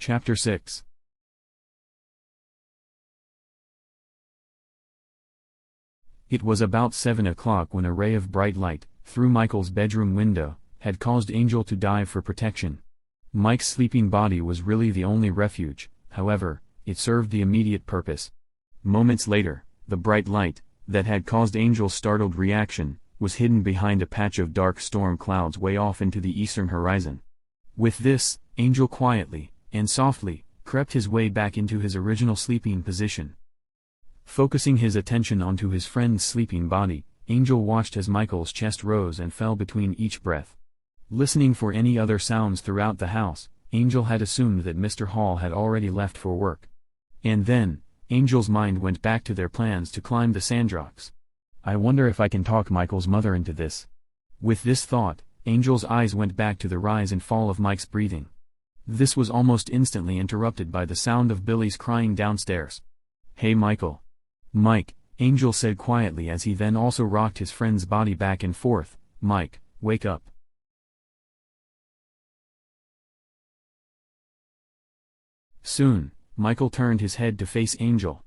Chapter 6. It was about 7 o'clock when a ray of bright light, through Michael's bedroom window, had caused Angel to dive for protection. Mike's sleeping body was really the only refuge, however, it served the immediate purpose. Moments later, the bright light, that had caused Angel's startled reaction, was hidden behind a patch of dark storm clouds way off into the eastern horizon. With this, Angel quietly, and softly, crept his way back into his original sleeping position. Focusing his attention onto his friend's sleeping body, Angel watched as Michael's chest rose and fell between each breath. Listening for any other sounds throughout the house, Angel had assumed that Mr. Hall had already left for work. And then, Angel's mind went back to their plans to climb the Sandrocks. I wonder if I can talk Michael's mother into this. With this thought, Angel's eyes went back to the rise and fall of Mike's breathing. This was almost instantly interrupted by the sound of Billy's crying downstairs. "Hey Michael." "Mike," Angel said quietly as he then also rocked his friend's body back and forth. "Mike, wake up." Soon, Michael turned his head to face Angel.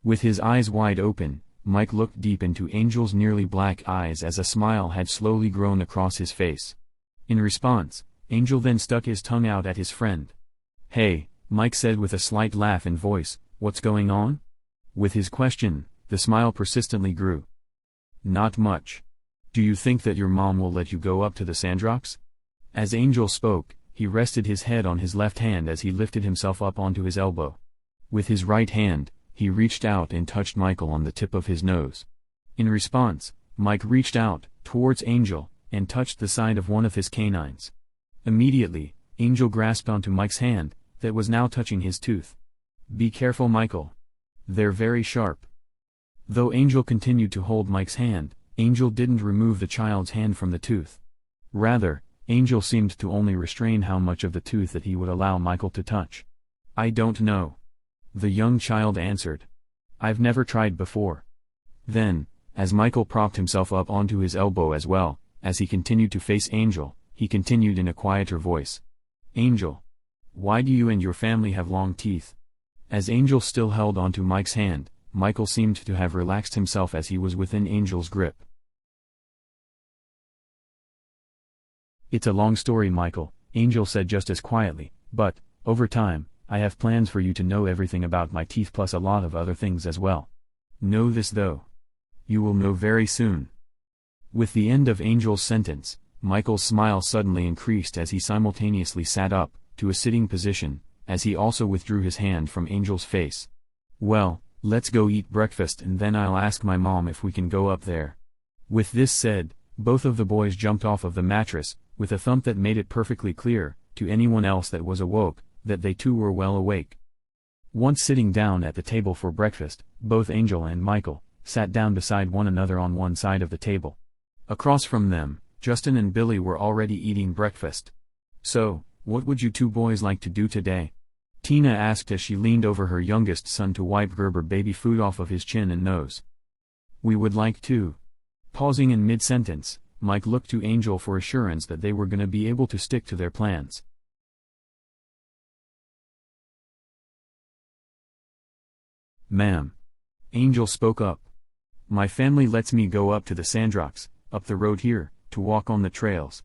With his eyes wide open, Mike looked deep into Angel's nearly black eyes as a smile had slowly grown across his face. In response, Angel then stuck his tongue out at his friend. "Hey," Mike said with a slight laugh in voice, "what's going on?" With his question, the smile persistently grew. "Not much. Do you think that your mom will let you go up to the Sandrocks?" As Angel spoke, he rested his head on his left hand as he lifted himself up onto his elbow. With his right hand, he reached out and touched Michael on the tip of his nose. In response, Mike reached out towards Angel and touched the side of one of his canines. Immediately, Angel grasped onto Mike's hand, that was now touching his tooth. "Be careful Michael. They're very sharp." Though Angel continued to hold Mike's hand, Angel didn't remove the child's hand from the tooth. Rather, Angel seemed to only restrain how much of the tooth that he would allow Michael to touch. "I don't know," the young child answered. "I've never tried before." Then, as Michael propped himself up onto his elbow as well, as he continued to face Angel, he continued in a quieter voice. "Angel, why do you and your family have long teeth?" As Angel still held onto Mike's hand, Michael seemed to have relaxed himself as he was within Angel's grip. "It's a long story Michael," Angel said just as quietly, "but, over time, I have plans for you to know everything about my teeth plus a lot of other things as well. Know this though. You will know very soon." With the end of Angel's sentence, Michael's smile suddenly increased as he simultaneously sat up, to a sitting position, as he also withdrew his hand from Angel's face. "Well, let's go eat breakfast and then I'll ask my mom if we can go up there." With this said, both of the boys jumped off of the mattress, with a thump that made it perfectly clear, to anyone else that was awoke, that they too were well awake. Once sitting down at the table for breakfast, both Angel and Michael sat down beside one another on one side of the table. Across from them, Justin and Billy were already eating breakfast. "So, what would you two boys like to do today?" Tina asked as she leaned over her youngest son to wipe Gerber baby food off of his chin and nose. "We would like to." Pausing in mid-sentence, Mike looked to Angel for assurance that they were gonna be able to stick to their plans. "Ma'am." Angel spoke up. "My family lets me go up to the Sandrocks, up the road here, to walk on the trails.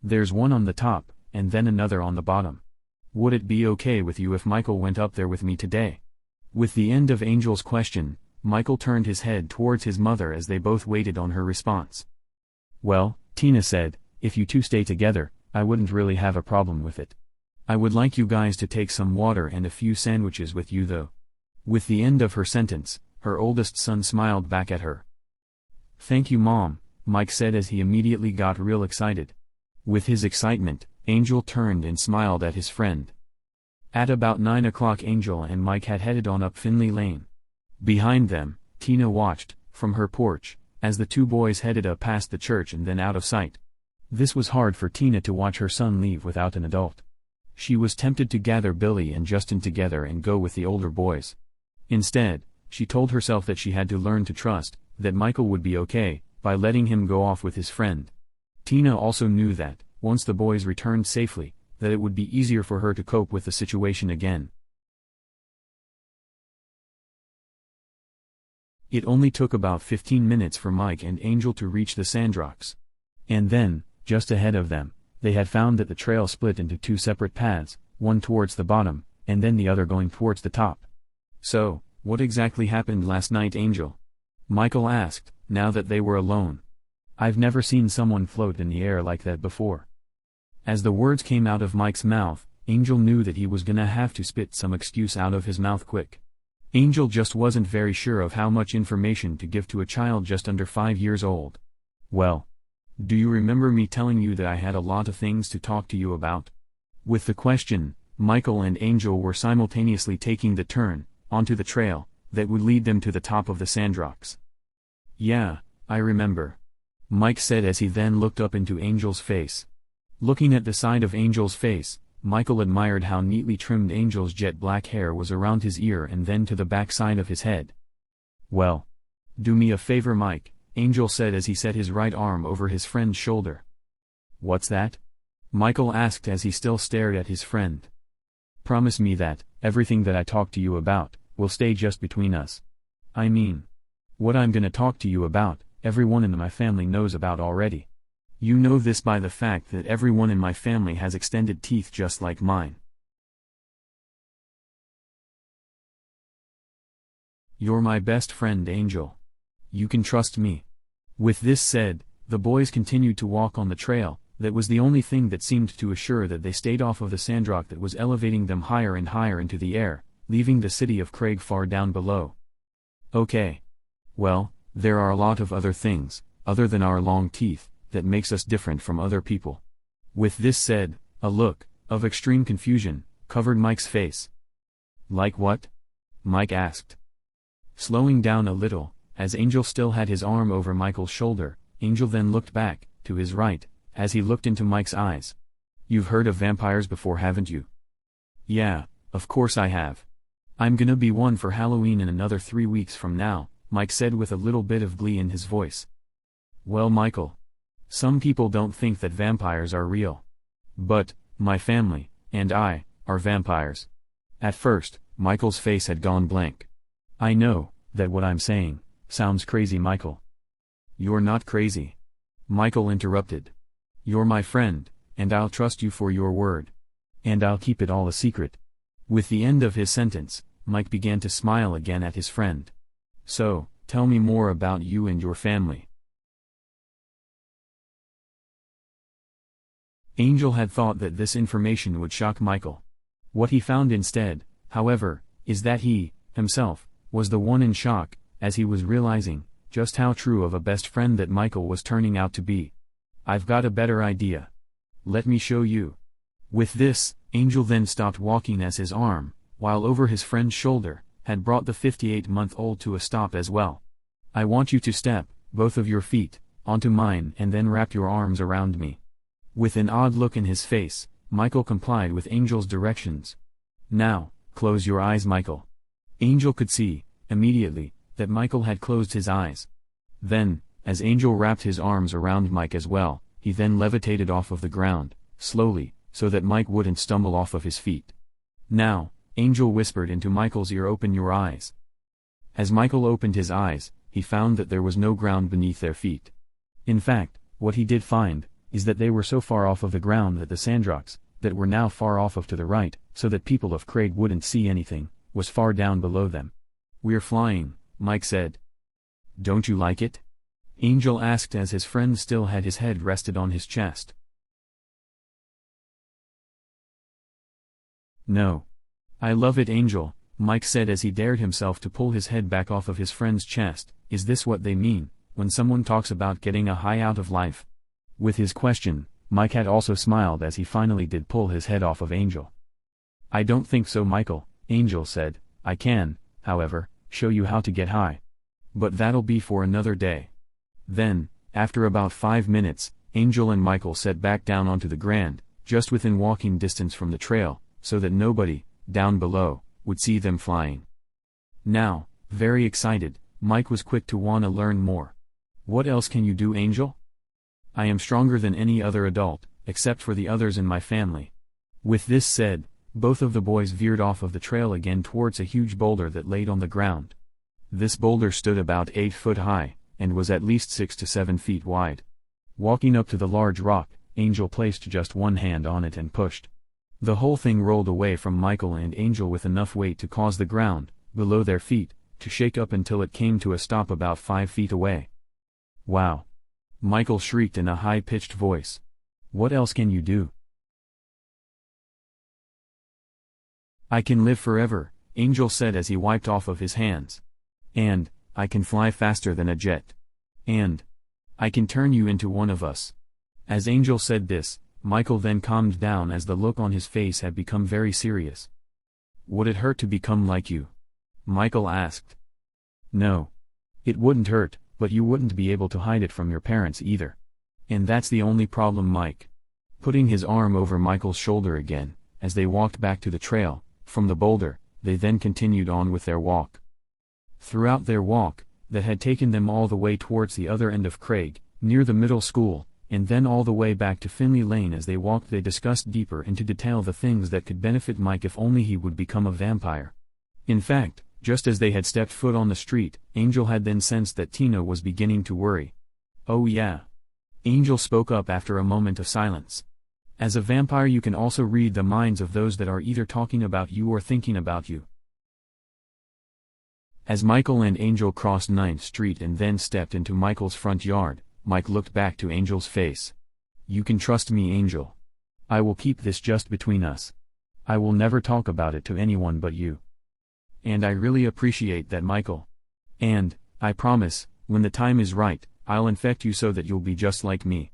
There's one on the top, and then another on the bottom. Would it be okay with you if Michael went up there with me today?" With the end of Angel's question, Michael turned his head towards his mother as they both waited on her response. "Well," Tina said, "if you two stay together, I wouldn't really have a problem with it. I would like you guys to take some water and a few sandwiches with you though." With the end of her sentence, her oldest son smiled back at her. "Thank you Mom," Mike said as he immediately got real excited. With his excitement, Angel turned and smiled at his friend. At about 9 o'clock Angel and Mike had headed on up Finley Lane. Behind them, Tina watched, from her porch, as the two boys headed up past the church and then out of sight. This was hard for Tina to watch her son leave without an adult. She was tempted to gather Billy and Justin together and go with the older boys. Instead, she told herself that she had to learn to trust, that Michael would be okay, by letting him go off with his friend. Tina also knew that, once the boys returned safely, that it would be easier for her to cope with the situation again. It only took about 15 minutes for Mike and Angel to reach the sandrocks. And then, just ahead of them, they had found that the trail split into two separate paths, one towards the bottom, and then the other going towards the top. "So, what exactly happened last night, Angel?" Michael asked, now that they were alone. "I've never seen someone float in the air like that before." As the words came out of Mike's mouth, Angel knew that he was gonna have to spit some excuse out of his mouth quick. Angel just wasn't very sure of how much information to give to a child just under 5 years old. "Well, do you remember me telling you that I had a lot of things to talk to you about?" With the question, Michael and Angel were simultaneously taking the turn onto the trail that would lead them to the top of the sandrocks. "Yeah, I remember," Mike said as he then looked up into Angel's face. Looking at the side of Angel's face, Michael admired how neatly trimmed Angel's jet black hair was around his ear and then to the back side of his head. "Well, do me a favor, Mike," Angel said as he set his right arm over his friend's shoulder. "What's that?" Michael asked as he still stared at his friend. "Promise me that everything that I talk to you about will stay just between us. I mean, what I'm gonna talk to you about, everyone in my family knows about already. You know this by the fact that everyone in my family has extended teeth just like mine. You're my best friend, Angel. You can trust me." With this said, the boys continued to walk on the trail. That was the only thing that seemed to assure that they stayed off of the sandrock that was elevating them higher and higher into the air, leaving the city of Craig far down below. "Okay. Well, there are a lot of other things, other than our long teeth, that makes us different from other people." With this said, a look of extreme confusion covered Mike's face. "Like what?" Mike asked. Slowing down a little, as Angel still had his arm over Michael's shoulder, Angel then looked back to his right as he looked into Mike's eyes. "You've heard of vampires before, haven't you?" "Yeah, of course I have. I'm gonna be one for Halloween in another 3 weeks from now," Mike said with a little bit of glee in his voice. "Well, Michael, some people don't think that vampires are real. But, my family, and I, are vampires." At first, Michael's face had gone blank. "I know that what I'm saying sounds crazy, Michael." "You're not crazy," Michael interrupted. "You're my friend, and I'll trust you for your word. And I'll keep it all a secret." With the end of his sentence, Mike began to smile again at his friend. "So, tell me more about you and your family." Angel had thought that this information would shock Michael. What he found instead, however, is that he, himself, was the one in shock, as he was realizing just how true of a best friend that Michael was turning out to be. "I've got a better idea. Let me show you." With this, Angel then stopped walking as his arm, while over his friend's shoulder, had brought the 58-month-old to a stop as well. "I want you to step, both of your feet, onto mine and then wrap your arms around me." With an odd look in his face, Michael complied with Angel's directions. "Now, close your eyes, Michael." Angel could see, immediately, that Michael had closed his eyes. Then, as Angel wrapped his arms around Mike as well, he then levitated off of the ground, slowly, so that Mike wouldn't stumble off of his feet. "Now," Angel whispered into Michael's ear, "open your eyes." As Michael opened his eyes, he found that there was no ground beneath their feet. In fact, what he did find is that they were so far off of the ground that the sandrocks, that were now far off to the right, so that people of Craig wouldn't see anything, was far down below them. "We're flying," Mike said. "Don't you like it?" Angel asked as his friend still had his head rested on his chest. "No. I love it, Angel," Mike said as he dared himself to pull his head back off of his friend's chest. "Is this what they mean when someone talks about getting a high out of life?" With his question, Mike had also smiled as he finally did pull his head off of Angel. "I don't think so, Michael," Angel said. "I can, however, show you how to get high. But that'll be for another day." Then, after about 5 minutes, Angel and Michael sat back down onto the ground, just within walking distance from the trail, so that nobody, down below, would see them flying. Now, very excited, Mike was quick to want to learn more. "What else can you do, Angel?" "I am stronger than any other adult, except for the others in my family. With this said, both of the boys veered off of the trail again towards a huge boulder that laid on the ground. This boulder stood about 8 foot high, and was at least 6 to 7 feet wide. Walking up to the large rock, Angel placed just one hand on it and pushed. The whole thing rolled away from Michael and Angel with enough weight to cause the ground, below their feet, to shake up until it came to a stop about 5 feet away. "Wow!" Michael shrieked in a high-pitched voice. "What else can you do?" "I can live forever," Angel said as he wiped off of his hands. "And, I can fly faster than a jet. And, I can turn you into one of us." As Angel said this, Michael then calmed down as the look on his face had become very serious. "Would it hurt to become like you?" Michael asked. "No. It wouldn't hurt, but you wouldn't be able to hide it from your parents either. And that's the only problem, Mike." Putting his arm over Michael's shoulder again, as they walked back to the trail, from the boulder, they then continued on with their walk. Throughout their walk, that had taken them all the way towards the other end of Craig, near the middle school, and then all the way back to Finley Lane. As they walked, they discussed deeper into detail the things that could benefit Mike if only he would become a vampire. In fact, just as they had stepped foot on the street, Angel had then sensed that Tina was beginning to worry. "Oh yeah." Angel spoke up after a moment of silence. "As a vampire you can also read the minds of those that are either talking about you or thinking about you." As Michael and Angel crossed 9th Street and then stepped into Michael's front yard, Mike looked back to Angel's face. "You can trust me, Angel. I will keep this just between us. I will never talk about it to anyone but you. And I really appreciate that, Michael. And, I promise, when the time is right, I'll infect you so that you'll be just like me."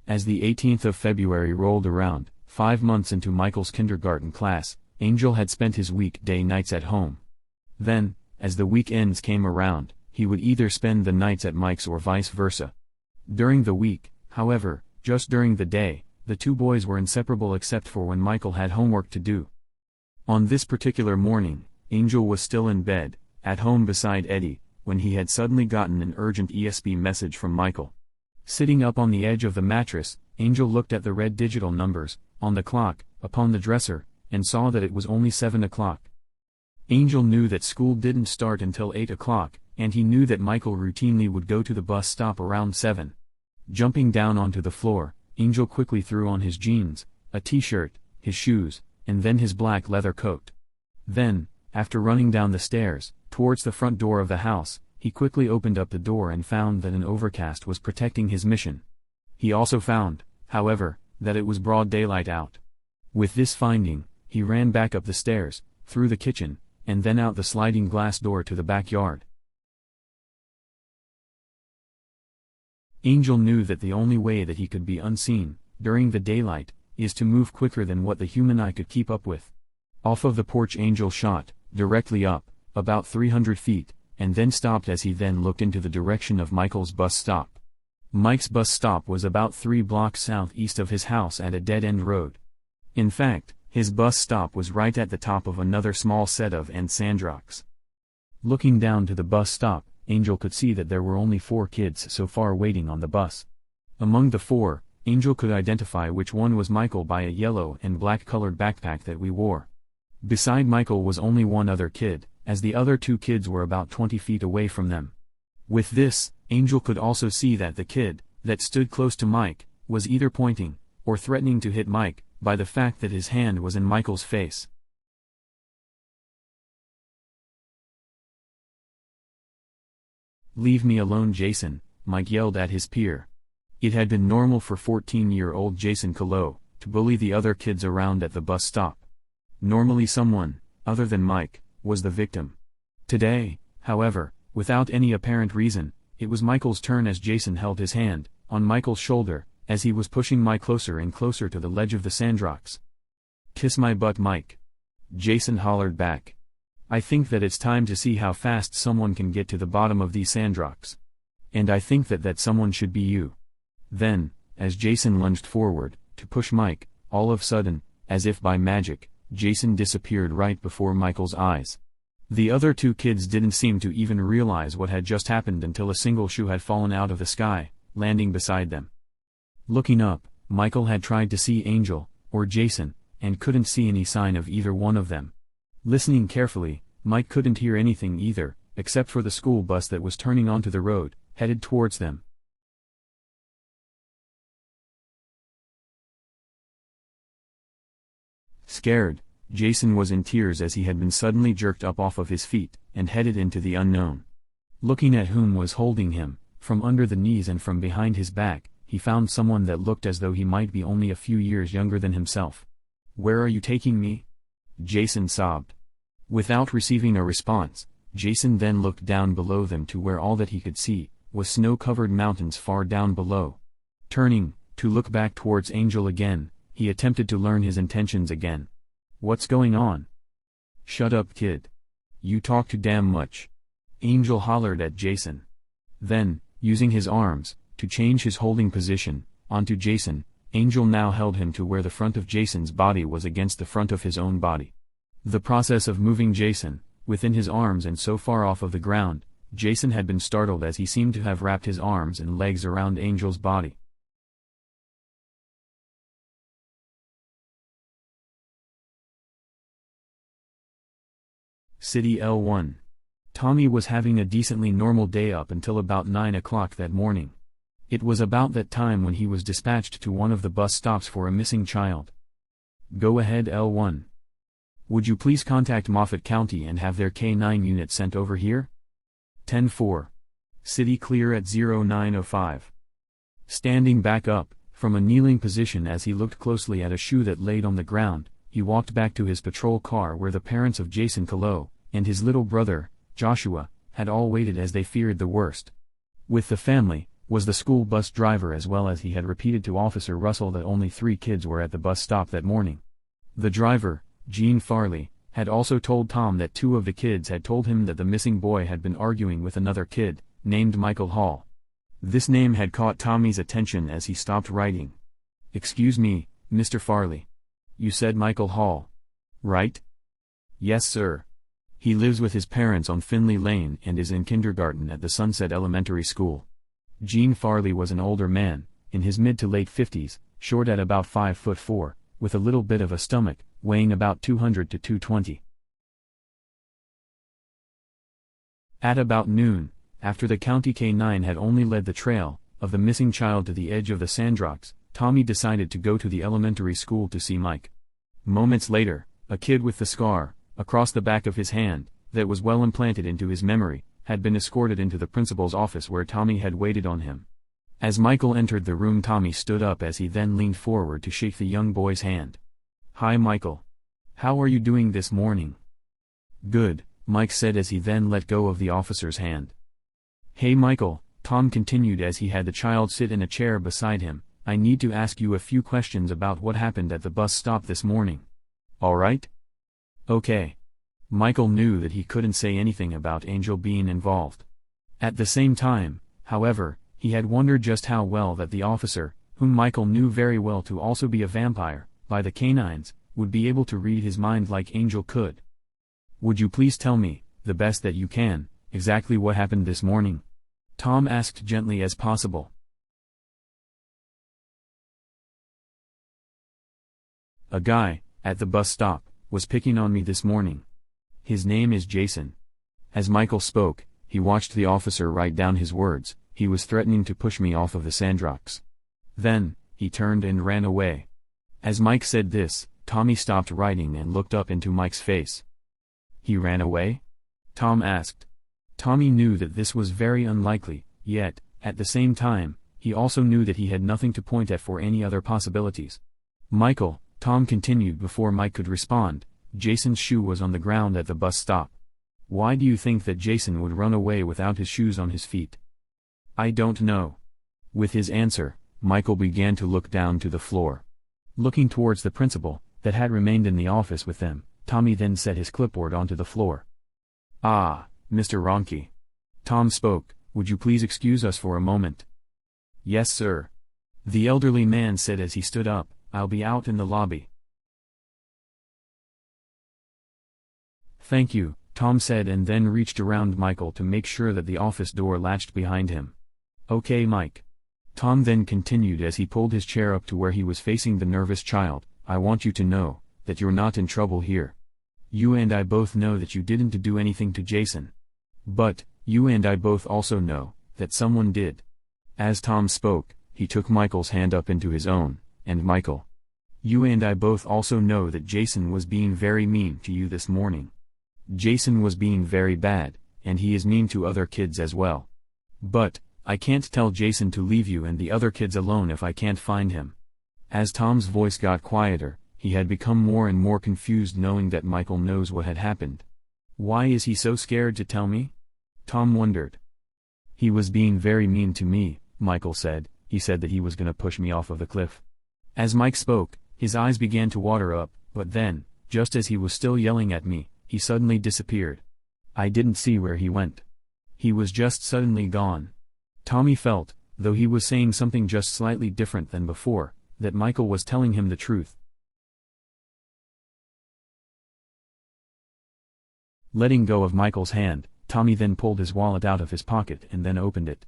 As the 18th of February rolled around, 5 months into Michael's kindergarten class, Angel had spent his weekday nights at home. Then, as the weekends came around, he would either spend the nights at Mike's or vice versa. During the week, however, just during the day, the two boys were inseparable except for when Michael had homework to do. On this particular morning, Angel was still in bed, at home beside Eddie, when he had suddenly gotten an urgent ESP message from Michael. Sitting up on the edge of the mattress, Angel looked at the red digital numbers, on the clock, upon the dresser, and saw that it was only 7 o'clock. Angel knew that school didn't start until 8 o'clock, and he knew that Michael routinely would go to the bus stop around 7. Jumping down onto the floor, Angel quickly threw on his jeans, a t-shirt, his shoes, and then his black leather coat. Then, after running down the stairs, towards the front door of the house, he quickly opened up the door and found that an overcast was protecting his mission. He also found, however, that it was broad daylight out. With this finding, he ran back up the stairs, through the kitchen, and then out the sliding glass door to the backyard. Angel knew that the only way that he could be unseen, during the daylight, is to move quicker than what the human eye could keep up with. Off of the porch Angel shot, directly up, about 300 feet, and then stopped as he then looked into the direction of Michael's bus stop. Mike's bus stop was about 3 blocks southeast of his house at a dead-end road. In fact, his bus stop was right at the top of another small set of sand rocks. Looking down to the bus stop, Angel could see that there were only 4 kids so far waiting on the bus. Among the 4, Angel could identify which one was Michael by a yellow and black colored backpack that we wore. Beside Michael was only one other kid, as the other 2 kids were about 20 feet away from them. With this, Angel could also see that the kid, that stood close to Mike, was either pointing, or threatening to hit Mike, by the fact that his hand was in Michael's face. "Leave me alone, Jason," Mike yelled at his peer. It had been normal for 14-year-old Jason Colo to bully the other kids around at the bus stop. Normally someone, other than Mike, was the victim. Today, however, without any apparent reason, it was Michael's turn as Jason held his hand on Michael's shoulder, as he was pushing Mike closer and closer to the ledge of the sandrocks. "Kiss my butt, Mike," Jason hollered back. "I think that it's time to see how fast someone can get to the bottom of these sandrocks. And I think that someone should be you." Then, as Jason lunged forward, to push Mike, all of a sudden, as if by magic, Jason disappeared right before Michael's eyes. The other two kids didn't seem to even realize what had just happened until a single shoe had fallen out of the sky, landing beside them. Looking up, Michael had tried to see Angel, or Jason, and couldn't see any sign of either one of them. Listening carefully, Mike couldn't hear anything either, except for the school bus that was turning onto the road, headed towards them. Scared, Jason was in tears as he had been suddenly jerked up off of his feet, and headed into the unknown. Looking at whom was holding him, from under the knees and from behind his back, he found someone that looked as though he might be only a few years younger than himself. "Where are you taking me?" Jason sobbed. Without receiving a response, Jason then looked down below them to where all that he could see was snow-covered mountains far down below. Turning, to look back towards Angel again, he attempted to learn his intentions again. "What's going on?" "Shut up, kid. You talk too damn much," Angel hollered at Jason. Then, using his arms, to change his holding position, onto Jason, Angel now held him to where the front of Jason's body was against the front of his own body. The process of moving Jason, within his arms and so far off of the ground, Jason had been startled as he seemed to have wrapped his arms and legs around Angel's body. City L1. Tommy was having a decently normal day up until about 9 o'clock that morning. It was about that time when he was dispatched to one of the bus stops for a missing child. "Go ahead, L1. Would you please contact Moffat County and have their K9 unit sent over here?" 10-4. City clear at 0905. Standing back up, from a kneeling position as he looked closely at a shoe that laid on the ground, he walked back to his patrol car where the parents of Jason Kalo, and his little brother, Joshua, had all waited as they feared the worst. With the family, was the school bus driver as well as he had repeated to Officer Russell that only 3 kids were at the bus stop that morning. The driver, Gene Farley, had also told Tom that 2 of the kids had told him that the missing boy had been arguing with another kid, named Michael Hall. This name had caught Tommy's attention as he stopped writing. "Excuse me, Mr. Farley. You said Michael Hall, right?" "Yes, sir. He lives with his parents on Finley Lane and is in kindergarten at the Sunset Elementary School." Gene Farley was an older man, in his mid to late 50s, short at about 5'4", with a little bit of a stomach, weighing about 200 to 220. At about noon, after the County K9 had only led the trail of the missing child to the edge of the sandrocks, Tommy decided to go to the elementary school to see Mike. Moments later, a kid with the scar, across the back of his hand, that was well implanted into his memory, had been escorted into the principal's office where Tommy had waited on him. As Michael entered the room, Tommy stood up as he then leaned forward to shake the young boy's hand. "Hi Michael. How are you doing this morning?" "Good," Mike said as he then let go of the officer's hand. "Hey Michael," Tom continued as he had the child sit in a chair beside him, "I need to ask you a few questions about what happened at the bus stop this morning. All right?" "Okay." Michael knew that he couldn't say anything about Angel being involved. At the same time, however, he had wondered just how well that the officer, whom Michael knew very well to also be a vampire, by the canines, would be able to read his mind like Angel could. "Would you please tell me, the best that you can, exactly what happened this morning?" Tom asked gently as possible. "A guy, at the bus stop, was picking on me this morning. His name is Jason." As Michael spoke, he watched the officer write down his words. "He was threatening to push me off of the sandrocks. Then, he turned and ran away." As Mike said this, Tommy stopped writing and looked up into Mike's face. "He ran away?" Tom asked. Tommy knew that this was very unlikely, yet, at the same time, he also knew that he had nothing to point at for any other possibilities. "Michael," Tom continued before Mike could respond, "Jason's shoe was on the ground at the bus stop. Why do you think that Jason would run away without his shoes on his feet?" "I don't know." With his answer, Michael began to look down to the floor. Looking towards the principal, that had remained in the office with them, Tommy then set his clipboard onto the floor. "Ah, Mr. Ronke." Tom spoke, "Would you please excuse us for a moment?" "Yes, sir." The elderly man said as he stood up, "I'll be out in the lobby." "Thank you, Tom said and then reached around Michael to make sure that the office door latched behind him. "Okay, Mike." Tom then continued as he pulled his chair up to where he was facing the nervous child. "I want you to know that you're not in trouble here. You and I both know that you didn't do anything to Jason. But, you and I both also know that someone did." As Tom spoke, he took Michael's hand up into his own, and Michael, "You and I both also know that Jason was being very mean to you this morning. Jason was being very bad, and he is mean to other kids as well. But, I can't tell Jason to leave you and the other kids alone if I can't find him." As Tom's voice got quieter, he had become more and more confused knowing that Michael knows what had happened. "Why is he so scared to tell me?" Tom wondered. "He was being very mean to me," Michael said. "He said that he was gonna push me off of the cliff." As Mike spoke, his eyes began to water up, but then, just as he was still yelling at me, he suddenly disappeared. I didn't see where he went. He was just suddenly gone. Tommy felt, though he was saying something just slightly different than before, that Michael was telling him the truth. Letting go of Michael's hand, Tommy then pulled his wallet out of his pocket and then opened it.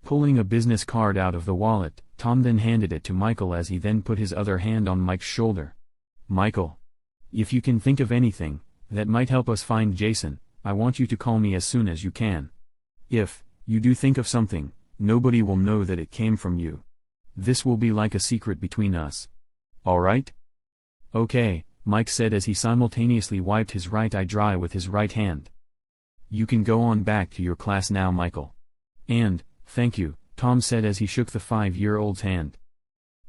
Pulling a business card out of the wallet, Tom then handed it to Michael as he then put his other hand on Mike's shoulder. "Michael, if you can think of anything that might help us find Jason, I want you to call me as soon as you can. If you do think of something, nobody will know that it came from you. This will be like a secret between us. All right?" "Okay," Mike said as he simultaneously wiped his right eye dry with his right hand. "You can go on back to your class now, Michael." "And, thank you," Tom said as he shook the 5-year-old's hand.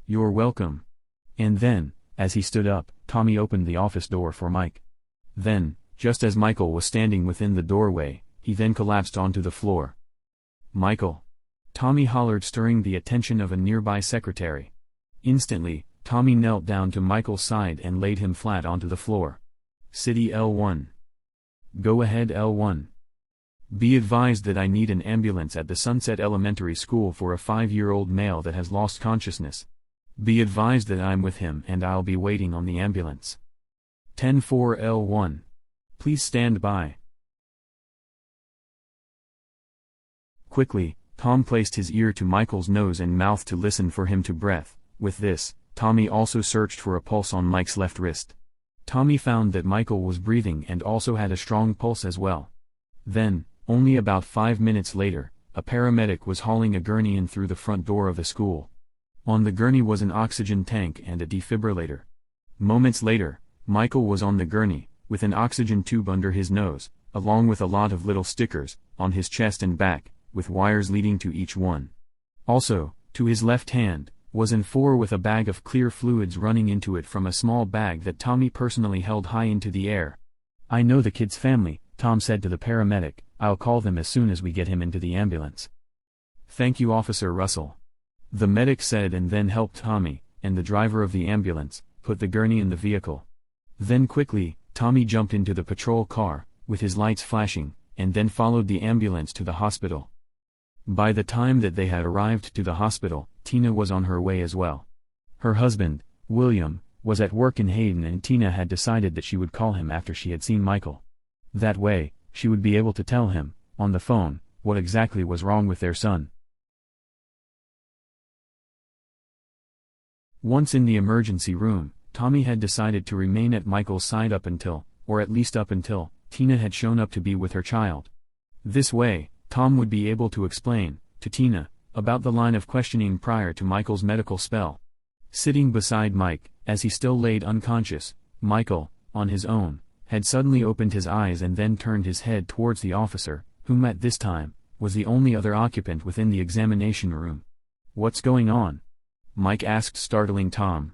"You're welcome." And then, as he stood up, Tommy opened the office door for Mike. Then, just as Michael was standing within the doorway, he then collapsed onto the floor. "Michael!" Tommy hollered, stirring the attention of a nearby secretary. Instantly, Tommy knelt down to Michael's side and laid him flat onto the floor. "City L1. Go ahead L1. Be advised that I need an ambulance at the Sunset Elementary School for a 5-year-old male that has lost consciousness. Be advised that I'm with him and I'll be waiting on the ambulance. 10-4 L1. Please stand by." Quickly, Tom placed his ear to Michael's nose and mouth to listen for him to breathe. With this, Tommy also searched for a pulse on Mike's left wrist. Tommy found that Michael was breathing and also had a strong pulse as well. Then, only about 5 minutes later, a paramedic was hauling a gurney in through the front door of the school. On the gurney was an oxygen tank and a defibrillator. Moments later, Michael was on the gurney, with an oxygen tube under his nose, along with a lot of little stickers on his chest and back, with wires leading to each one. Also, to his left hand, was an A4 with a bag of clear fluids running into it from a small bag that Tommy personally held high into the air. "I know the kid's family," Tom said to the paramedic. "I'll call them as soon as we get him into the ambulance." "Thank you, Officer Russell," the medic said, and then helped Tommy, and the driver of the ambulance, put the gurney in the vehicle. Then quickly, Tommy jumped into the patrol car, with his lights flashing, and then followed the ambulance to the hospital. By the time that they had arrived to the hospital, Tina was on her way as well. Her husband, William, was at work in Hayden, and Tina had decided that she would call him after she had seen Michael. That way, she would be able to tell him, on the phone, what exactly was wrong with their son. Once in the emergency room, Tommy had decided to remain at Michael's side up until, or at least up until, Tina had shown up to be with her child. This way, Tom would be able to explain, to Tina, about the line of questioning prior to Michael's medical spell. Sitting beside Mike, as he still laid unconscious, Michael, on his own, had suddenly opened his eyes and then turned his head towards the officer, whom at this time, was the only other occupant within the examination room. "What's going on?" Mike asked, startling Tom.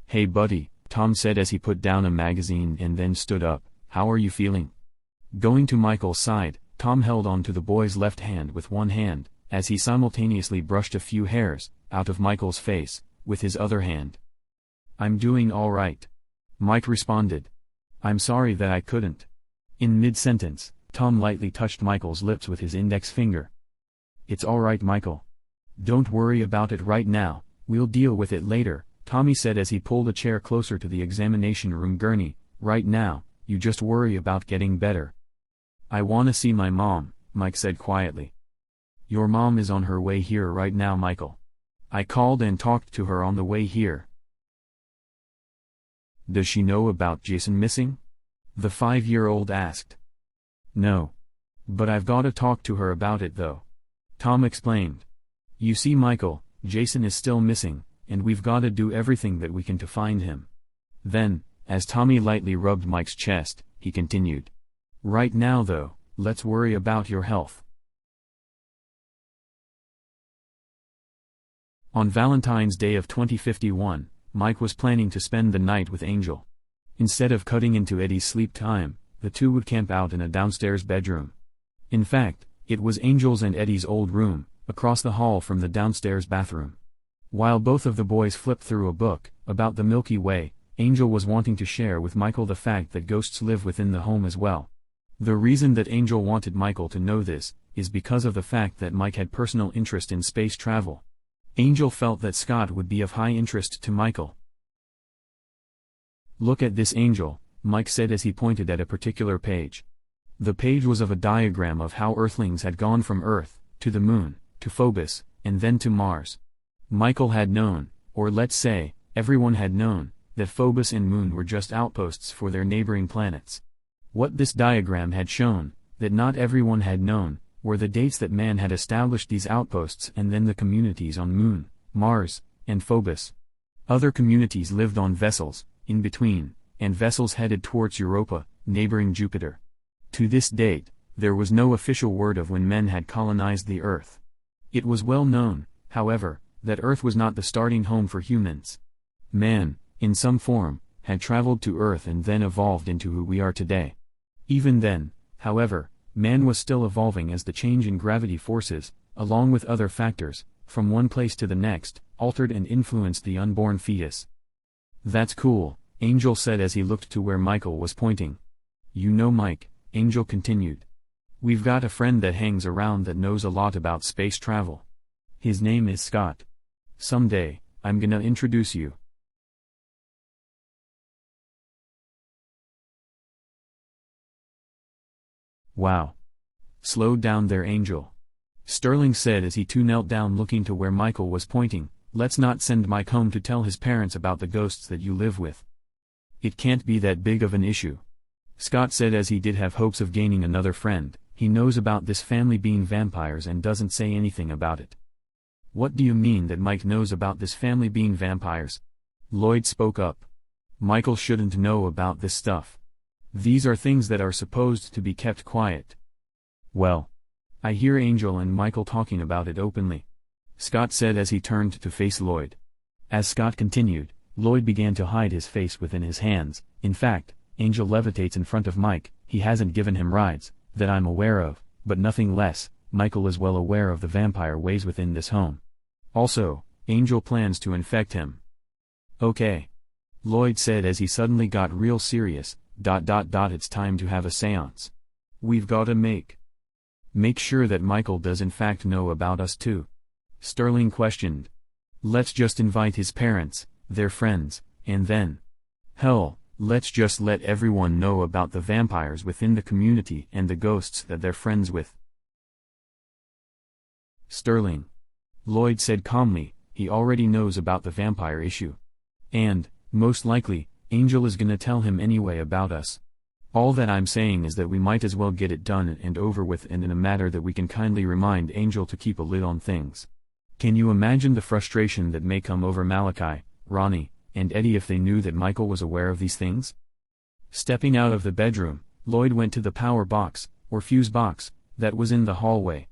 "Hey buddy," Tom said as he put down a magazine and then stood up. "How are you feeling?" Going to Michael's side, Tom held on to the boy's left hand with one hand, as he simultaneously brushed a few hairs out of Michael's face with his other hand. "I'm doing all right," Mike responded. "I'm sorry that I couldn't." In mid-sentence, Tom lightly touched Michael's lips with his index finger. "It's all right, Michael. Don't worry about it right now, we'll deal with it later," Tommy said as he pulled a chair closer to the examination room gurney. "Right now, you just worry about getting better. "I wanna see my mom," Mike said quietly. "Your mom is on her way here right now, Michael. I called and talked to her on the way here." "Does she know about Jason missing?" the 5-year-old asked. "No. But I've gotta talk to her about it though," Tom explained. "You see, Michael, Jason is still missing, and we've gotta do everything that we can to find him." Then, as Tommy lightly rubbed Mike's chest, he continued. "Right now though, let's worry about your health." On Valentine's Day of 2051, Mike was planning to spend the night with Angel. Instead of cutting into Eddie's sleep time, the two would camp out in a downstairs bedroom. In fact, it was Angel's and Eddie's old room, across the hall from the downstairs bathroom. While both of the boys flipped through a book about the Milky Way, Angel was wanting to share with Michael the fact that ghosts live within the home as well. The reason that Angel wanted Michael to know this is because of the fact that Mike had personal interest in space travel. Angel felt that Scott would be of high interest to Michael. "Look at this, Angel," Mike said as he pointed at a particular page. The page was of a diagram of how Earthlings had gone from Earth, to the Moon, to Phobos, and then to Mars. Michael had known, or let's say, everyone had known, that Phobos and Moon were just outposts for their neighboring planets. What this diagram had shown, that not everyone had known, were the dates that man had established these outposts and then the communities on Moon, Mars, and Phobos. Other communities lived on vessels, in between, and vessels headed towards Europa, neighboring Jupiter. To this date, there was no official word of when men had colonized the Earth. It was well known, however, that Earth was not the starting home for humans. Man, in some form, had traveled to Earth and then evolved into who we are today. Even then, however, man was still evolving as the change in gravity forces, along with other factors, from one place to the next, altered and influenced the unborn fetus. "That's cool," Angel said as he looked to where Michael was pointing. "You know, Mike," Angel continued, "we've got a friend that hangs around that knows a lot about space travel. His name is Scott. Someday, I'm gonna introduce you." "Wow. Slow down there, Angel," Sterling said as he too knelt down looking to where Michael was pointing. "Let's not send Mike home to tell his parents about the ghosts that you live with. It can't be that big of an issue." Scott said as he did have hopes of gaining another friend. "He knows about this family being vampires and doesn't say anything about it." "What do you mean that Mike knows about this family being vampires?" Lloyd spoke up. "Michael shouldn't know about this stuff. These are things that are supposed to be kept quiet." "Well, I hear Angel and Michael talking about it openly," Scott said as he turned to face Lloyd. As Scott continued, Lloyd began to hide his face within his hands. "In fact, Angel levitates in front of Mike. He hasn't given him rides, that I'm aware of, but nothing less. Michael is well aware of the vampire ways within this home. Also, Angel plans to infect him." "Okay," Lloyd said as he suddenly got real serious. It's time to have a seance. We've gotta make sure that Michael does in fact know about us too," Sterling questioned. "Let's just invite his parents, their friends, and then, hell, let's just let everyone know about the vampires within the community and the ghosts that they're friends with." "Sterling," Lloyd said calmly, "he already knows about the vampire issue. And, most likely, Angel is gonna tell him anyway about us. All that I'm saying is that we might as well get it done and over with, and in a matter that we can kindly remind Angel to keep a lid on things. Can you imagine the frustration that may come over Malachi, Ronnie, and Eddie if they knew that Michael was aware of these things?" Stepping out of the bedroom, Lloyd went to the power box, or fuse box, that was in the hallway.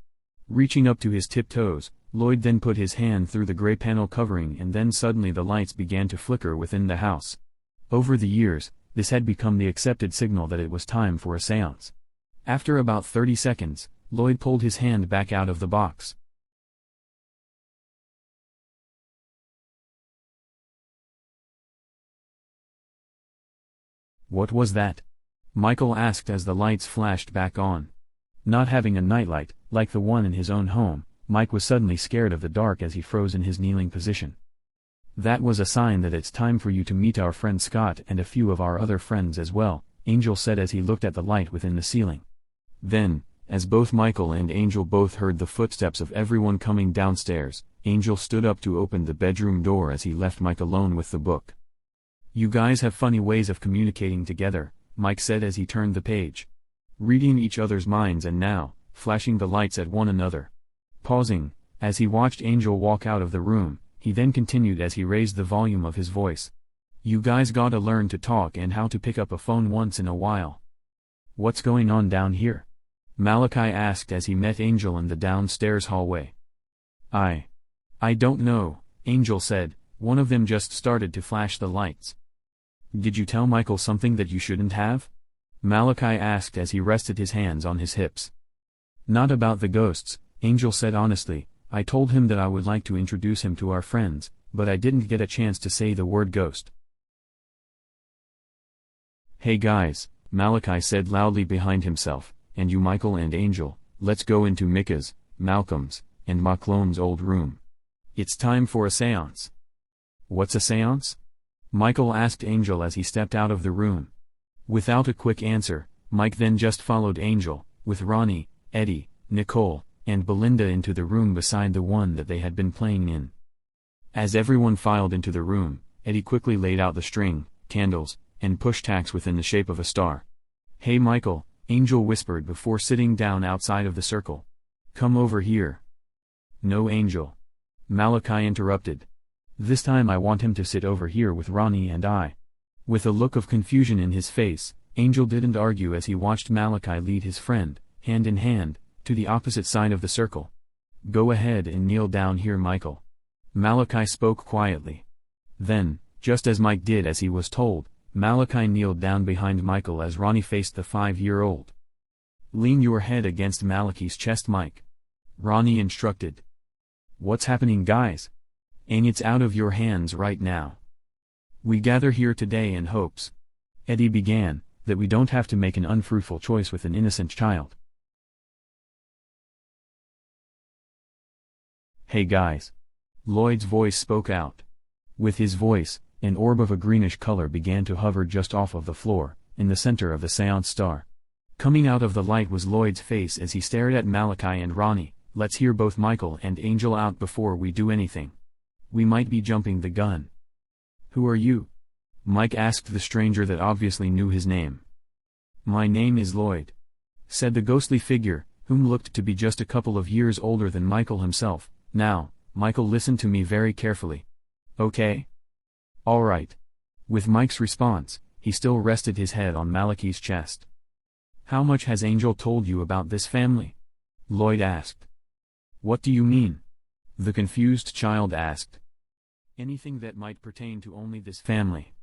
Reaching up to his tiptoes, Lloyd then put his hand through the gray panel covering, and then suddenly the lights began to flicker within the house. Over the years, this had become the accepted signal that it was time for a seance. After about 30 seconds, Lloyd pulled his hand back out of the box. "What was that?" Michael asked as the lights flashed back on. Not having a nightlight, like the one in his own home, Mike was suddenly scared of the dark as he froze in his kneeling position. "That was a sign that it's time for you to meet our friend Scott and a few of our other friends as well," Angel said as he looked at the light within the ceiling. Then, as both Michael and Angel both heard the footsteps of everyone coming downstairs, Angel stood up to open the bedroom door as he left Mike alone with the book. "You guys have funny ways of communicating together," Mike said as he turned the page. "Reading each other's minds and now, flashing the lights at one another." Pausing, as he watched Angel walk out of the room, he then continued as he raised the volume of his voice. "You guys gotta learn to talk and how to pick up a phone once in a while." "What's going on down here?" Malachi asked as he met Angel in the downstairs hallway. I don't know," Angel said. "One of them just started to flash the lights." "Did you tell Michael something that you shouldn't have?" Malachi asked as he rested his hands on his hips. "Not about the ghosts," Angel said honestly. "I told him that I would like to introduce him to our friends, but I didn't get a chance to say the word ghost." "Hey guys," Malachi said loudly behind himself, "and you Michael and Angel, let's go into Micah's, Malcolm's, and Maclone's old room. It's time for a seance." "What's a seance?" Michael asked Angel as he stepped out of the room. Without a quick answer, Mike then just followed Angel, with Ronnie, Eddie, Nicole, and Belinda into the room beside the one that they had been playing in. As everyone filed into the room, Eddie quickly laid out the string, candles, and push tacks within the shape of a star. "Hey Michael," Angel whispered before sitting down outside of the circle. "Come over here." "No Angel," Malachi interrupted. "This time I want him to sit over here with Ronnie and I." With a look of confusion in his face, Angel didn't argue as he watched Malachi lead his friend, hand in hand, to the opposite side of the circle. "Go ahead and kneel down here Michael." Malachi spoke quietly. Then, just as Mike did as he was told, Malachi kneeled down behind Michael as Ronnie faced the 5-year-old. "Lean your head against Malachi's chest Mike," Ronnie instructed. "What's happening guys? And it's out of your hands right now. We gather here today in hopes," Eddie began, "that we don't have to make an unfruitful choice with an innocent child." "Hey guys." Lloyd's voice spoke out. With his voice, an orb of a greenish color began to hover just off of the floor, in the center of the seance star. Coming out of the light was Lloyd's face as he stared at Malachi and Ronnie. "Let's hear both Michael and Angel out before we do anything. We might be jumping the gun." "Who are you?" Mike asked the stranger that obviously knew his name. "My name is Lloyd," said the ghostly figure, whom looked to be just a couple of years older than Michael himself. "Now, Michael, listen to me very carefully. Okay? All right." With Mike's response, he still rested his head on Malachi's chest. "How much has Angel told you about this family?" Lloyd asked. "What do you mean?" the confused child asked. "Anything that might pertain to only this family.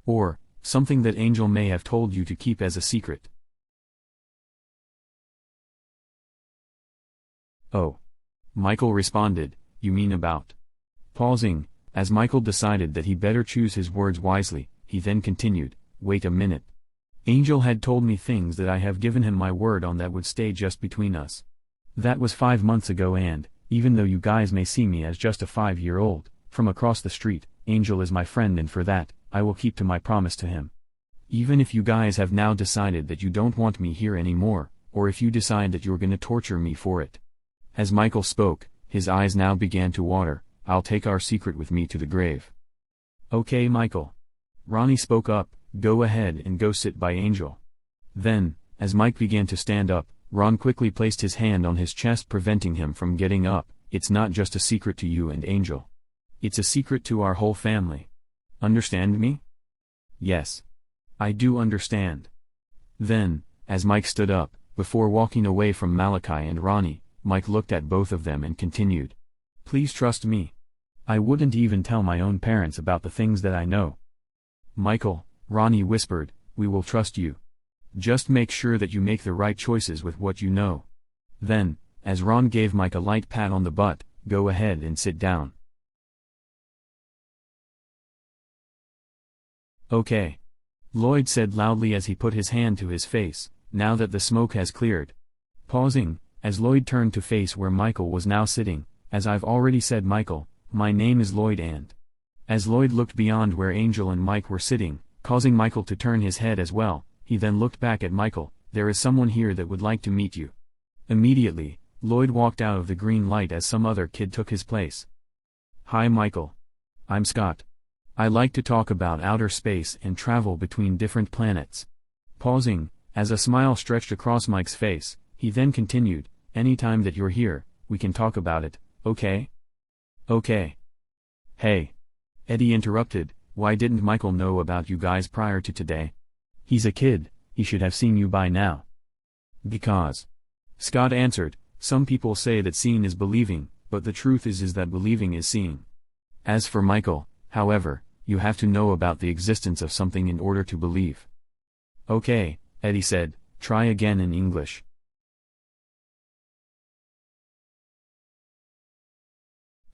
Or, something that Angel may have told you to keep as a secret." "Oh." Michael responded, "You mean about..." Pausing, as Michael decided that he better choose his words wisely, he then continued, "Wait a minute. Angel had told me things that I have given him my word on that would stay just between us. That was 5 months ago and, even though you guys may see me as just a 5-year-old, from across the street, Angel is my friend and for that, I will keep to my promise to him. Even if you guys have now decided that you don't want me here anymore, or if you decide that you're gonna torture me for it." As Michael spoke, his eyes now began to water. "I'll take our secret with me to the grave." "Okay Michael." Ronnie spoke up, "Go ahead and go sit by Angel." Then, as Mike began to stand up, Ron quickly placed his hand on his chest preventing him from getting up. "It's not just a secret to you and Angel. It's a secret to our whole family. Understand me?" "Yes. I do understand." Then, as Mike stood up, before walking away from Malachi and Ronnie, Mike looked at both of them and continued. "Please trust me. I wouldn't even tell my own parents about the things that I know." "Michael," Ronnie whispered, "we will trust you. Just make sure that you make the right choices with what you know." Then, as Ron gave Mike a light pat on the butt, "Go ahead and sit down." "Okay." Lloyd said loudly as he put his hand to his face, "Now that the smoke has cleared." Pausing, as Lloyd turned to face where Michael was now sitting, "As I've already said Michael, my name is Lloyd and..." As Lloyd looked beyond where Angel and Mike were sitting, causing Michael to turn his head as well, he then looked back at Michael. there is someone here that would like to meet you. Immediately, Lloyd walked out of the green light as some other kid took his place. Hi Michael. I'm Scott. I like to talk about outer space and travel between different planets. Pausing, as a smile stretched across Mike's face, he then continued, anytime that you're here, we can talk about it, okay? Okay. Hey. Eddie interrupted, why didn't Michael know about you guys prior to today? He's a kid, he should have seen you by now. Because. Scott answered, some people say that seeing is believing, but the truth is that believing is seeing. As for Michael, however, you have to know about the existence of something in order to believe. Okay, Eddie said, try again in English.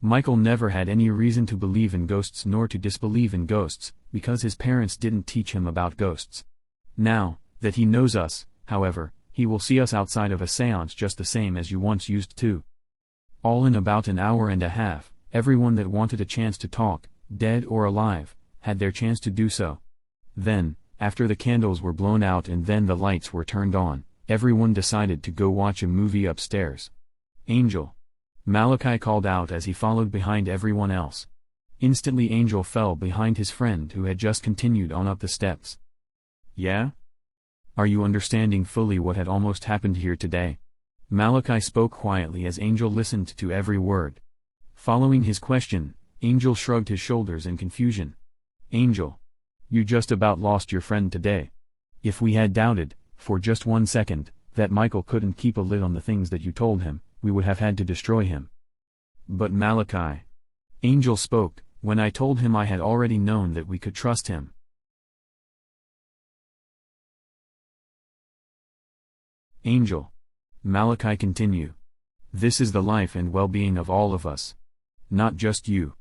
Michael never had any reason to believe in ghosts nor to disbelieve in ghosts, because his parents didn't teach him about ghosts. Now, that he knows us, however, he will see us outside of a seance just the same as you once used to. All in about an hour and a half, everyone that wanted a chance to talk, dead or alive, had their chance to do so. Then, after the candles were blown out and then the lights were turned on, everyone decided to go watch a movie upstairs. Angel. Malachi called out as he followed behind everyone else. Instantly Angel fell behind his friend who had just continued on up the steps. Yeah? Are you understanding fully what had almost happened here today? Malachi spoke quietly as Angel listened to every word. Following his question, Angel shrugged his shoulders in confusion. Angel. You just about lost your friend today. If we had doubted, for just 1 second, that Michael couldn't keep a lid on the things that you told him, we would have had to destroy him. But Malachi. Angel spoke, when I told him I had already known that we could trust him. Angel. Malachi continue. This is the life and well-being of all of us. Not just you.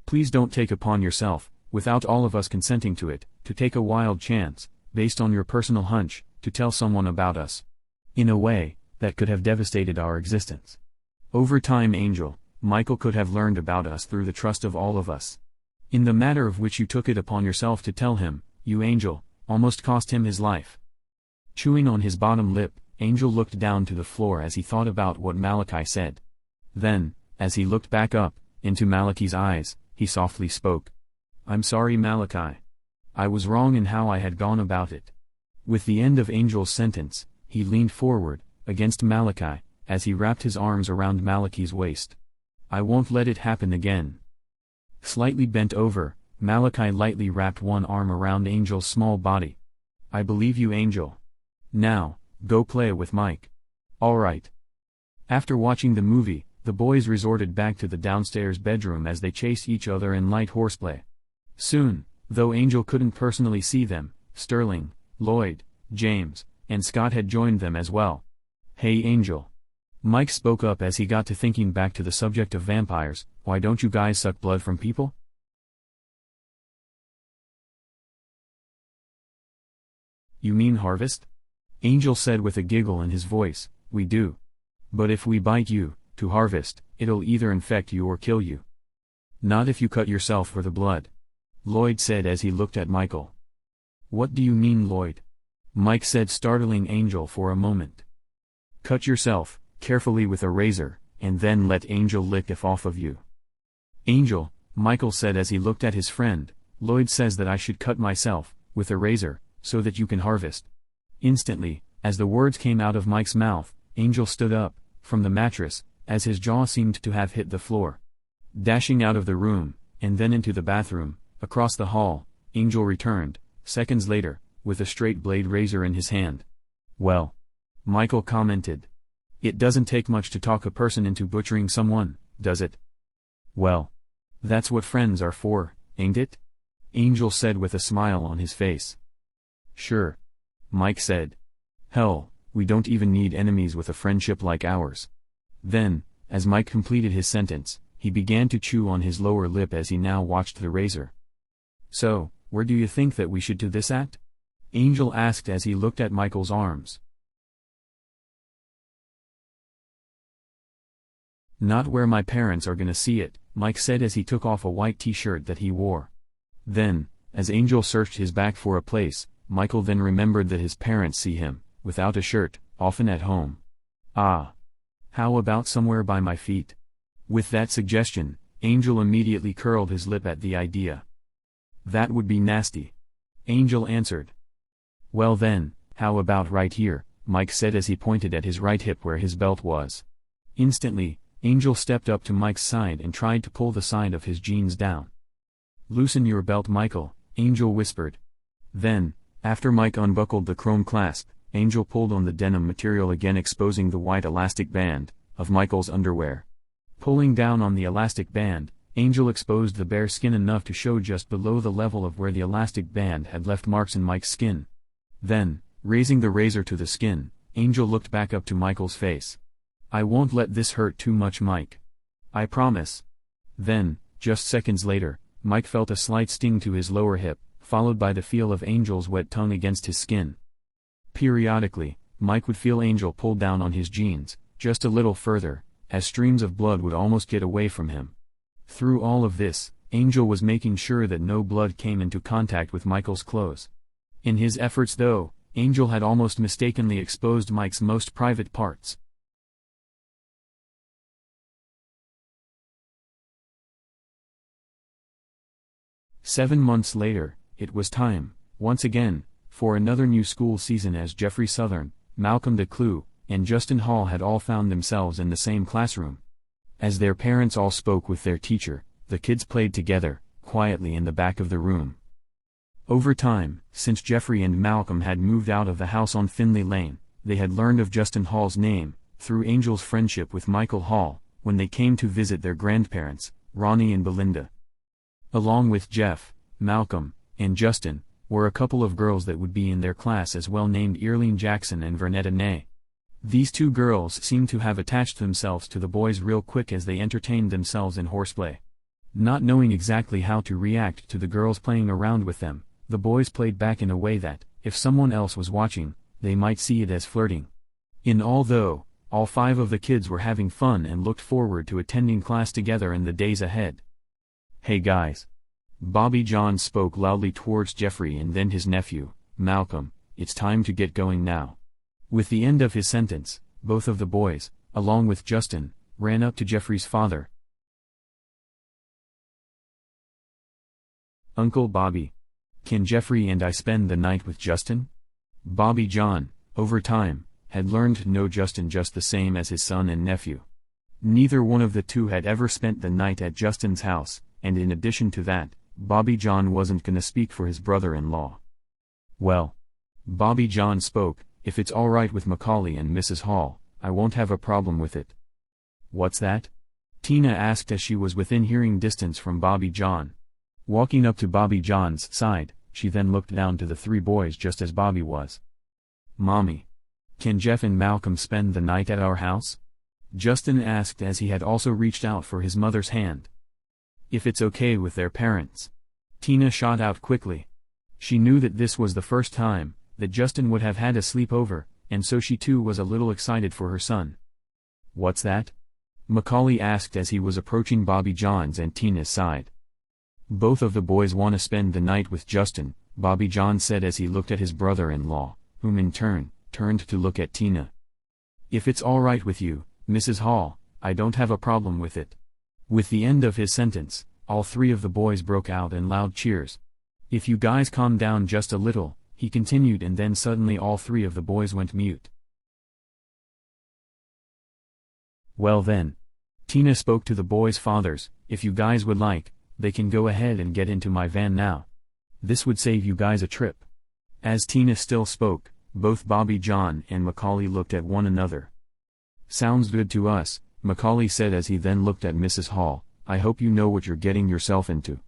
Please don't take upon yourself, without all of us consenting to it, to take a wild chance, based on your personal hunch, to tell someone about us. In a way, that could have devastated our existence. Over time Angel, Michael could have learned about us through the trust of all of us. In the matter of which you took it upon yourself to tell him, you Angel, almost cost him his life. Chewing on his bottom lip, Angel looked down to the floor as he thought about what Malachi said. Then, as he looked back up, into Malachi's eyes, he softly spoke. I'm sorry Malachi. I was wrong in how I had gone about it. With the end of Angel's sentence, he leaned forward, against Malachi, as he wrapped his arms around Malachi's waist. I won't let it happen again. Slightly bent over, Malachi lightly wrapped one arm around Angel's small body. I believe you Angel. Now, go play with Mike. Alright. After watching the movie, the boys resorted back to the downstairs bedroom as they chased each other in light horseplay. Soon, though Angel couldn't personally see them, Sterling, Lloyd, James, and Scott had joined them as well. Hey Angel. Mike spoke up as he got to thinking back to the subject of vampires, why don't you guys suck blood from people? You mean harvest? Angel said with a giggle in his voice, we do. But if we bite you, to harvest, it'll either infect you or kill you. Not if you cut yourself for the blood. Lloyd said as he looked at Michael. What do you mean Lloyd? Mike said startling Angel for a moment. Cut yourself, carefully with a razor, and then let Angel lick it off of you. Angel, Michael said as he looked at his friend, Lloyd says that I should cut myself, with a razor, so that you can harvest. Instantly, as the words came out of Mike's mouth, Angel stood up, from the mattress, as his jaw seemed to have hit the floor. Dashing out of the room, and then into the bathroom, across the hall, Angel returned, seconds later, with a straight blade razor in his hand. Well. Michael commented. It doesn't take much to talk a person into butchering someone, does it? Well. That's what friends are for, ain't it? Angel said with a smile on his face. Sure. Mike said. Hell, we don't even need enemies with a friendship like ours. Then, as Mike completed his sentence, he began to chew on his lower lip as he now watched the razor. So, where do you think that we should do this at? Angel asked as he looked at Michael's arms. Not where my parents are gonna see it, Mike said as he took off a white t-shirt that he wore. Then, as Angel searched his back for a place, Michael then remembered that his parents see him, without a shirt, often at home. Ah. How about somewhere by my feet? With that suggestion, Angel immediately curled his lip at the idea. That would be nasty. Angel answered. Well then, how about right here, Mike said as he pointed at his right hip where his belt was. Instantly, Angel stepped up to Mike's side and tried to pull the side of his jeans down. Loosen your belt, Michael, Angel whispered. Then, after Mike unbuckled the chrome clasp, Angel pulled on the denim material again, exposing the white elastic band of Michael's underwear. Pulling down on the elastic band, Angel exposed the bare skin enough to show just below the level of where the elastic band had left marks in Mike's skin. Then, raising the razor to the skin, Angel looked back up to Michael's face. I won't let this hurt too much, Mike. I promise. Then, just seconds later, Mike felt a slight sting to his lower hip, followed by the feel of Angel's wet tongue against his skin. Periodically, Mike would feel Angel pull down on his jeans, just a little further, as streams of blood would almost get away from him. Through all of this, Angel was making sure that no blood came into contact with Michael's clothes. In his efforts though, Angel had almost mistakenly exposed Mike's most private parts. Seven months later, it was time, once again, for another new school season as Jeffrey Southern, Malcolm DeClue, and Justin Hall had all found themselves in the same classroom. As their parents all spoke with their teacher, the kids played together, quietly in the back of the room. Over time, since Jeffrey and Malcolm had moved out of the house on Finley Lane, they had learned of Justin Hall's name, through Angel's friendship with Michael Hall, when they came to visit their grandparents, Ronnie and Belinda. Along with Jeff, Malcolm, and Justin, were a couple of girls that would be in their class as well, named Earlene Jackson and Vernetta Nay. These two girls seemed to have attached themselves to the boys real quick as they entertained themselves in horseplay. Not knowing exactly how to react to the girls playing around with them, the boys played back in a way that, if someone else was watching, they might see it as flirting. In all though, all five of the kids were having fun and looked forward to attending class together in the days ahead. Hey guys. Bobby John spoke loudly towards Jeffrey and then his nephew, Malcolm, it's time to get going now. With the end of his sentence, both of the boys, along with Justin, ran up to Jeffrey's father. Uncle Bobby. Can Jeffrey and I spend the night with Justin? Bobby John, over time, had learned to know Justin just the same as his son and nephew. Neither one of the two had ever spent the night at Justin's house, and in addition to that, Bobby John wasn't gonna speak for his brother-in-law. Well, Bobby John spoke, if it's alright with Macaulay and Mrs. Hall, I won't have a problem with it. What's that? Tina asked as she was within hearing distance from Bobby John. Walking up to Bobby John's side, she then looked down to the three boys just as Bobby was. Mommy. Can Jeff and Malcolm spend the night at our house? Justin asked as he had also reached out for his mother's hand. If it's okay with their parents. Tina shot out quickly. She knew that this was the first time that Justin would have had a sleepover, and so she too was a little excited for her son. What's that? Macaulay asked as he was approaching Bobby John's and Tina's side. Both of the boys want to spend the night with Justin, Bobby John said as he looked at his brother-in-law, whom in turn, turned to look at Tina. If it's alright with you, Mrs. Hall, I don't have a problem with it. With the end of his sentence, all three of the boys broke out in loud cheers. If you guys calm down just a little, he continued, and then suddenly all three of the boys went mute. Well then. Tina spoke to the boys' fathers, if you guys would like, they can go ahead and get into my van now. This would save you guys a trip. As Tina still spoke, both Bobby John and Macaulay looked at one another. Sounds good to us, Macaulay said as he then looked at Mrs. Hall, I hope you know what you're getting yourself into.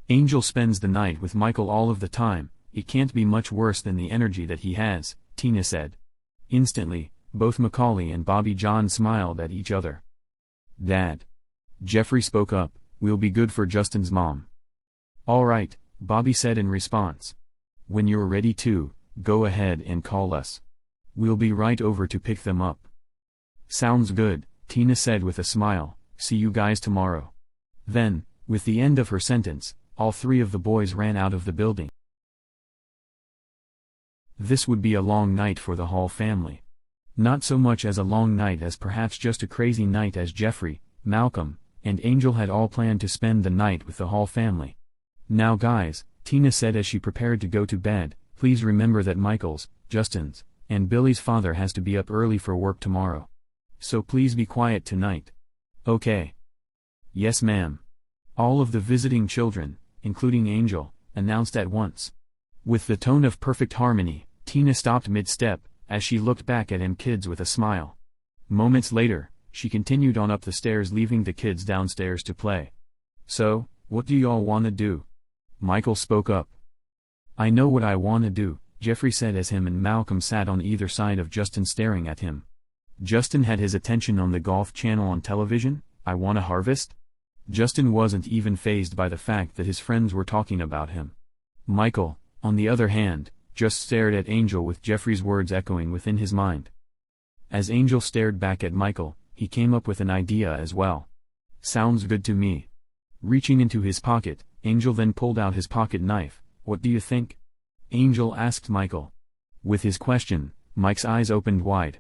Angel spends the night with Michael all of the time, it can't be much worse than the energy that he has, Tina said. Instantly, both Macaulay and Bobby John smiled at each other. Dad. Jeffrey spoke up, we'll be good for Justin's mom. All right, Bobby said in response. When you're ready to, go ahead and call us. We'll be right over to pick them up. Sounds good, Tina said with a smile, see you guys tomorrow. Then, with the end of her sentence, all three of the boys ran out of the building. This would be a long night for the Hall family. Not so much as a long night as perhaps just a crazy night, as Jeffrey, Malcolm, and Angel had all planned to spend the night with the Hall family. "Now guys," Tina said as she prepared to go to bed, "please remember that Michael's, Justin's, and Billy's father has to be up early for work tomorrow. So please be quiet tonight. Okay?" "Yes ma'am." All of the visiting children, including Angel, announced at once. With the tone of perfect harmony, Tina stopped mid-step, as she looked back at him kids with a smile. Moments later, she continued on up the stairs, leaving the kids downstairs to play. "So, what do y'all wanna do?" Michael spoke up. "I know what I wanna do," Jeffrey said as him and Malcolm sat on either side of Justin staring at him. Justin had his attention on the golf channel on television. "I wanna harvest?" Justin wasn't even fazed by the fact that his friends were talking about him. Michael, on the other hand, just stared at Angel with Jeffrey's words echoing within his mind. As Angel stared back at Michael, he came up with an idea as well. "Sounds good to me." Reaching into his pocket, Angel then pulled out his pocket knife. "What do you think?" Angel asked Michael. With his question, Mike's eyes opened wide.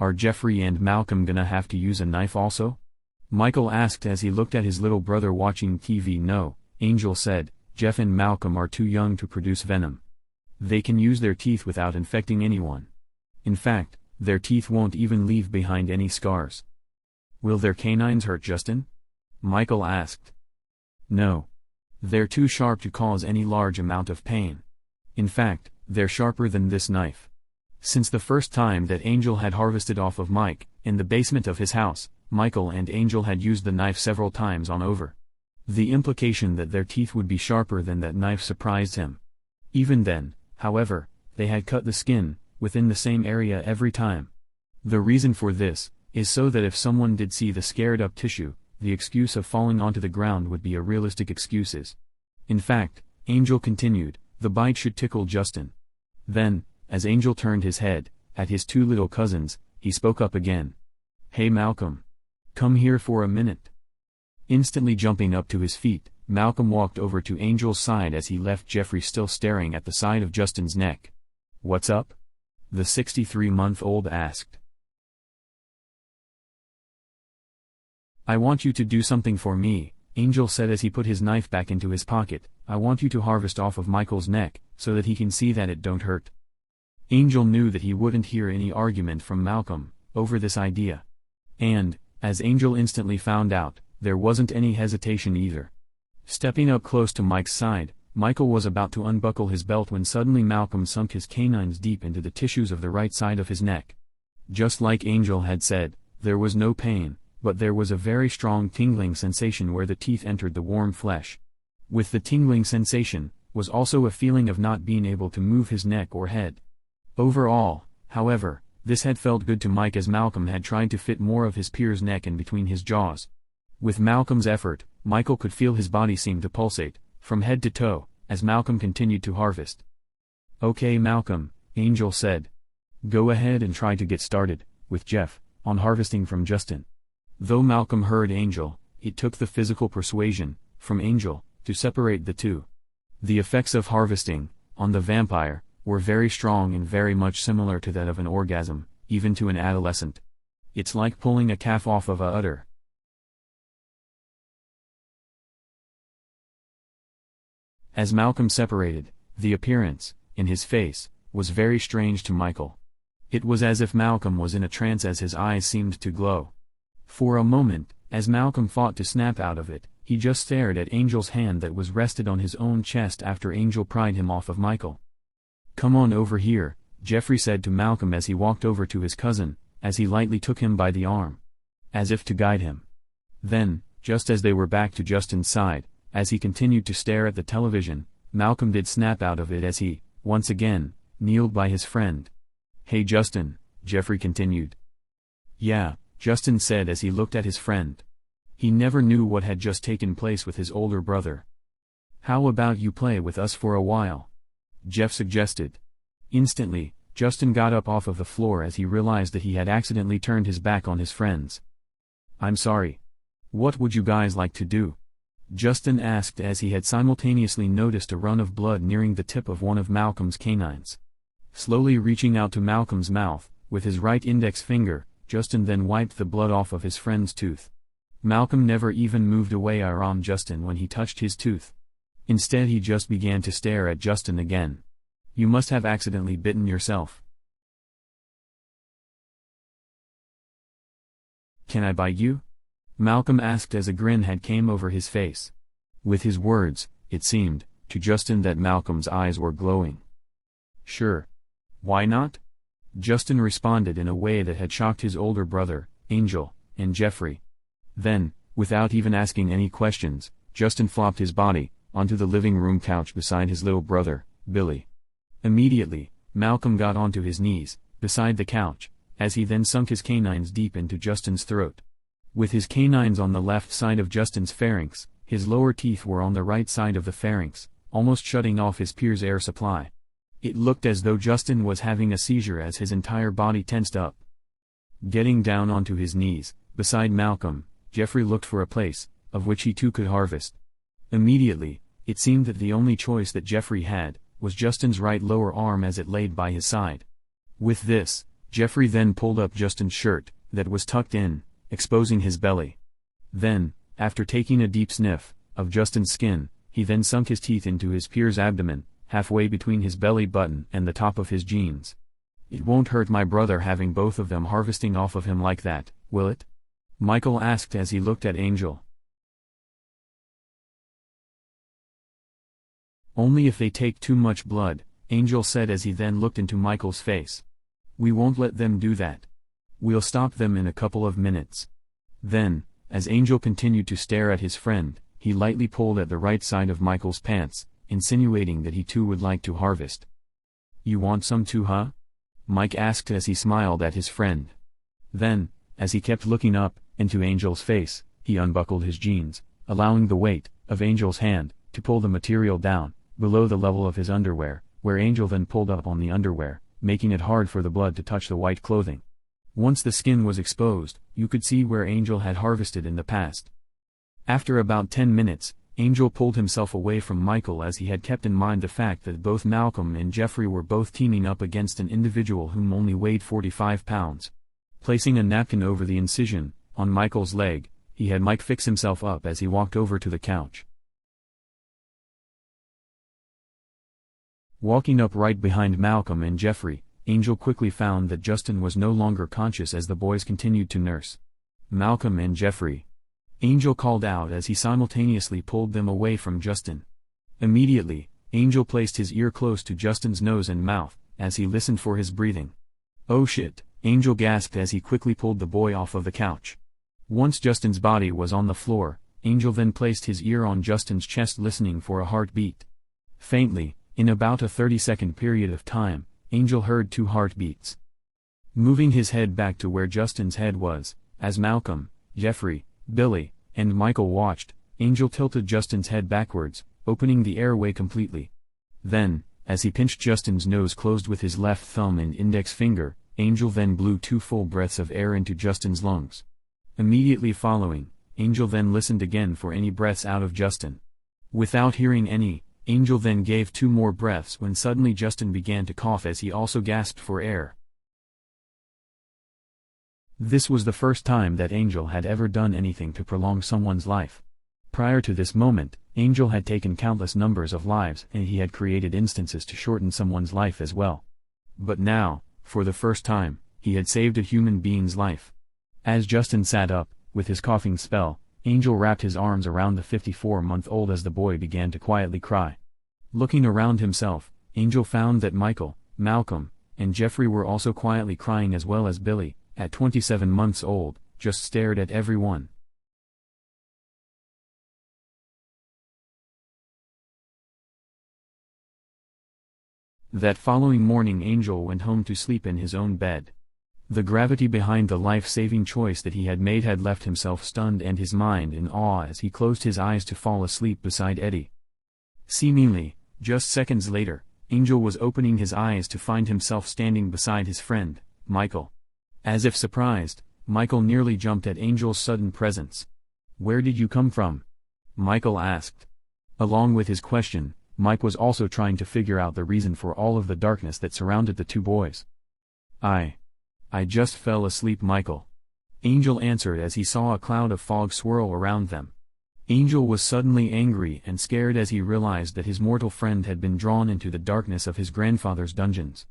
"Are Jeffrey and Malcolm gonna have to use a knife also?" Michael asked as he looked at his little brother watching TV. "No," Angel said, "Jeff and Malcolm are too young to produce venom. They can use their teeth without infecting anyone. In fact, their teeth won't even leave behind any scars." "Will their canines hurt, Justin?" Michael asked. "No. They're too sharp to cause any large amount of pain. In fact, they're sharper than this knife." Since the first time that Angel had harvested off of Mike, in the basement of his house, Michael and Angel had used the knife several times on over. The implication that their teeth would be sharper than that knife surprised him. Even then, however, they had cut the skin, within the same area every time. The reason for this, is so that if someone did see the scared up tissue, the excuse of falling onto the ground would be a realistic excuse. In fact, Angel continued, the bite should tickle Justin. Then, as Angel turned his head, at his two little cousins, he spoke up again. "Hey Malcolm. Come here for a minute." Instantly jumping up to his feet, Malcolm walked over to Angel's side as he left Jeffrey still staring at the side of Justin's neck. "What's up?" the 63-month-old asked. "I want you to do something for me," Angel said as he put his knife back into his pocket. "I want you to harvest off of Michael's neck, so that he can see that it don't hurt." Angel knew that he wouldn't hear any argument from Malcolm over this idea. And, as Angel instantly found out, there wasn't any hesitation either. Stepping up close to Mike's side, Michael was about to unbuckle his belt when suddenly Malcolm sunk his canines deep into the tissues of the right side of his neck. Just like Angel had said, there was no pain, but there was a very strong tingling sensation where the teeth entered the warm flesh. With the tingling sensation, was also a feeling of not being able to move his neck or head. Overall, however, this had felt good to Mike as Malcolm had tried to fit more of his peer's neck in between his jaws. With Malcolm's effort, Michael could feel his body seem to pulsate, from head to toe, as Malcolm continued to harvest. "Okay Malcolm," Angel said. "Go ahead and try to get started, with Jeff, on harvesting from Justin." Though Malcolm heard Angel, it took the physical persuasion, from Angel, to separate the two. The effects of harvesting, on the vampire, were very strong and very much similar to that of an orgasm, even to an adolescent. It's like pulling a calf off of a udder. As Malcolm separated, the appearance, in his face, was very strange to Michael. It was as if Malcolm was in a trance as his eyes seemed to glow. For a moment, as Malcolm fought to snap out of it, he just stared at Angel's hand that was rested on his own chest after Angel pried him off of Michael. "Come on over here," Jeffrey said to Malcolm as he walked over to his cousin, as he lightly took him by the arm, as if to guide him. Then, just as they were back to Justin's side, as he continued to stare at the television, Malcolm did snap out of it as he, once again, kneeled by his friend. "Hey Justin," Jeffrey continued. "Yeah," Justin said as he looked at his friend. He never knew what had just taken place with his older brother. "How about you play with us for a while?" Jeff suggested. Instantly, Justin got up off of the floor as he realized that he had accidentally turned his back on his friends. "I'm sorry. What would you guys like to do?" Justin asked as he had simultaneously noticed a run of blood nearing the tip of one of Malcolm's canines. Slowly reaching out to Malcolm's mouth, with his right index finger, Justin then wiped the blood off of his friend's tooth. Malcolm never even moved away from Justin when he touched his tooth. Instead he just began to stare at Justin again. "You must have accidentally bitten yourself. Can I bite you?" Malcolm asked as a grin had came over his face. With his words, it seemed, to Justin that Malcolm's eyes were glowing. "Sure. Why not?" Justin responded in a way that had shocked his older brother, Angel, and Jeffrey. Then, without even asking any questions, Justin flopped his body onto the living room couch beside his little brother, Billy. Immediately, Malcolm got onto his knees, beside the couch, as he then sunk his canines deep into Justin's throat. With his canines on the left side of Justin's pharynx, his lower teeth were on the right side of the pharynx, almost shutting off his peer's air supply. It looked as though Justin was having a seizure as his entire body tensed up. Getting down onto his knees, beside Malcolm, Jeffrey looked for a place, of which he too could harvest. Immediately, it seemed that the only choice that Jeffrey had, was Justin's right lower arm as it laid by his side. With this, Jeffrey then pulled up Justin's shirt, that was tucked in, exposing his belly. Then, after taking a deep sniff of Justin's skin, he then sunk his teeth into his peer's abdomen, halfway between his belly button and the top of his jeans. "It won't hurt my brother having both of them harvesting off of him like that, will it?" Michael asked as he looked at Angel. "Only if they take too much blood," Angel said as he then looked into Michael's face. "We won't let them do that. We'll stop them in a couple of minutes." Then, as Angel continued to stare at his friend, he lightly pulled at the right side of Michael's pants, insinuating that he too would like to harvest. "You want some too, huh?" Mike asked as he smiled at his friend. Then, as he kept looking up into Angel's face, he unbuckled his jeans, allowing the weight of Angel's hand to pull the material down below the level of his underwear, where Angel then pulled up on the underwear, making it hard for the blood to touch the white clothing. Once the skin was exposed, you could see where Angel had harvested in the past. After about 10 minutes, Angel pulled himself away from Michael as he had kept in mind the fact that both Malcolm and Jeffrey were both teaming up against an individual whom only weighed 45 pounds. Placing a napkin over the incision on Michael's leg, he had Mike fix himself up as he walked over to the couch. Walking up right behind Malcolm and Jeffrey, Angel quickly found that Justin was no longer conscious as the boys continued to nurse Malcolm and Jeffrey. Angel called out as he simultaneously pulled them away from Justin. Immediately, Angel placed his ear close to Justin's nose and mouth, as he listened for his breathing. "Oh shit," Angel gasped as he quickly pulled the boy off of the couch. Once Justin's body was on the floor, Angel then placed his ear on Justin's chest listening for a heartbeat. Faintly, in about a 30-second period of time, Angel heard 2 heartbeats. Moving his head back to where Justin's head was, as Malcolm, Jeffrey, Billy, and Michael watched, Angel tilted Justin's head backwards, opening the airway completely. Then, as he pinched Justin's nose closed with his left thumb and index finger, Angel then blew 2 full breaths of air into Justin's lungs. Immediately following, Angel then listened again for any breaths out of Justin. Without hearing any, Angel then gave 2 more breaths when suddenly Justin began to cough as he also gasped for air. This was the first time that Angel had ever done anything to prolong someone's life. Prior to this moment, Angel had taken countless numbers of lives and he had created instances to shorten someone's life as well. But now, for the first time, he had saved a human being's life. As Justin sat up, with his coughing spell, Angel wrapped his arms around the 54-month-old as the boy began to quietly cry. Looking around himself, Angel found that Michael, Malcolm, and Jeffrey were also quietly crying as well as Billy, at 27 months old, just stared at everyone. That following morning Angel went home to sleep in his own bed. The gravity behind the life-saving choice that he had made had left himself stunned and his mind in awe as he closed his eyes to fall asleep beside Eddie. Seemingly, just seconds later, Angel was opening his eyes to find himself standing beside his friend, Michael. As if surprised, Michael nearly jumped at Angel's sudden presence. "Where did you come from?" Michael asked. Along with his question, Mike was also trying to figure out the reason for all of the darkness that surrounded the two boys. I just fell asleep, Michael. Angel answered as he saw a cloud of fog swirl around them. Angel was suddenly angry and scared as he realized that his mortal friend had been drawn into the darkness of his grandfather's dungeons.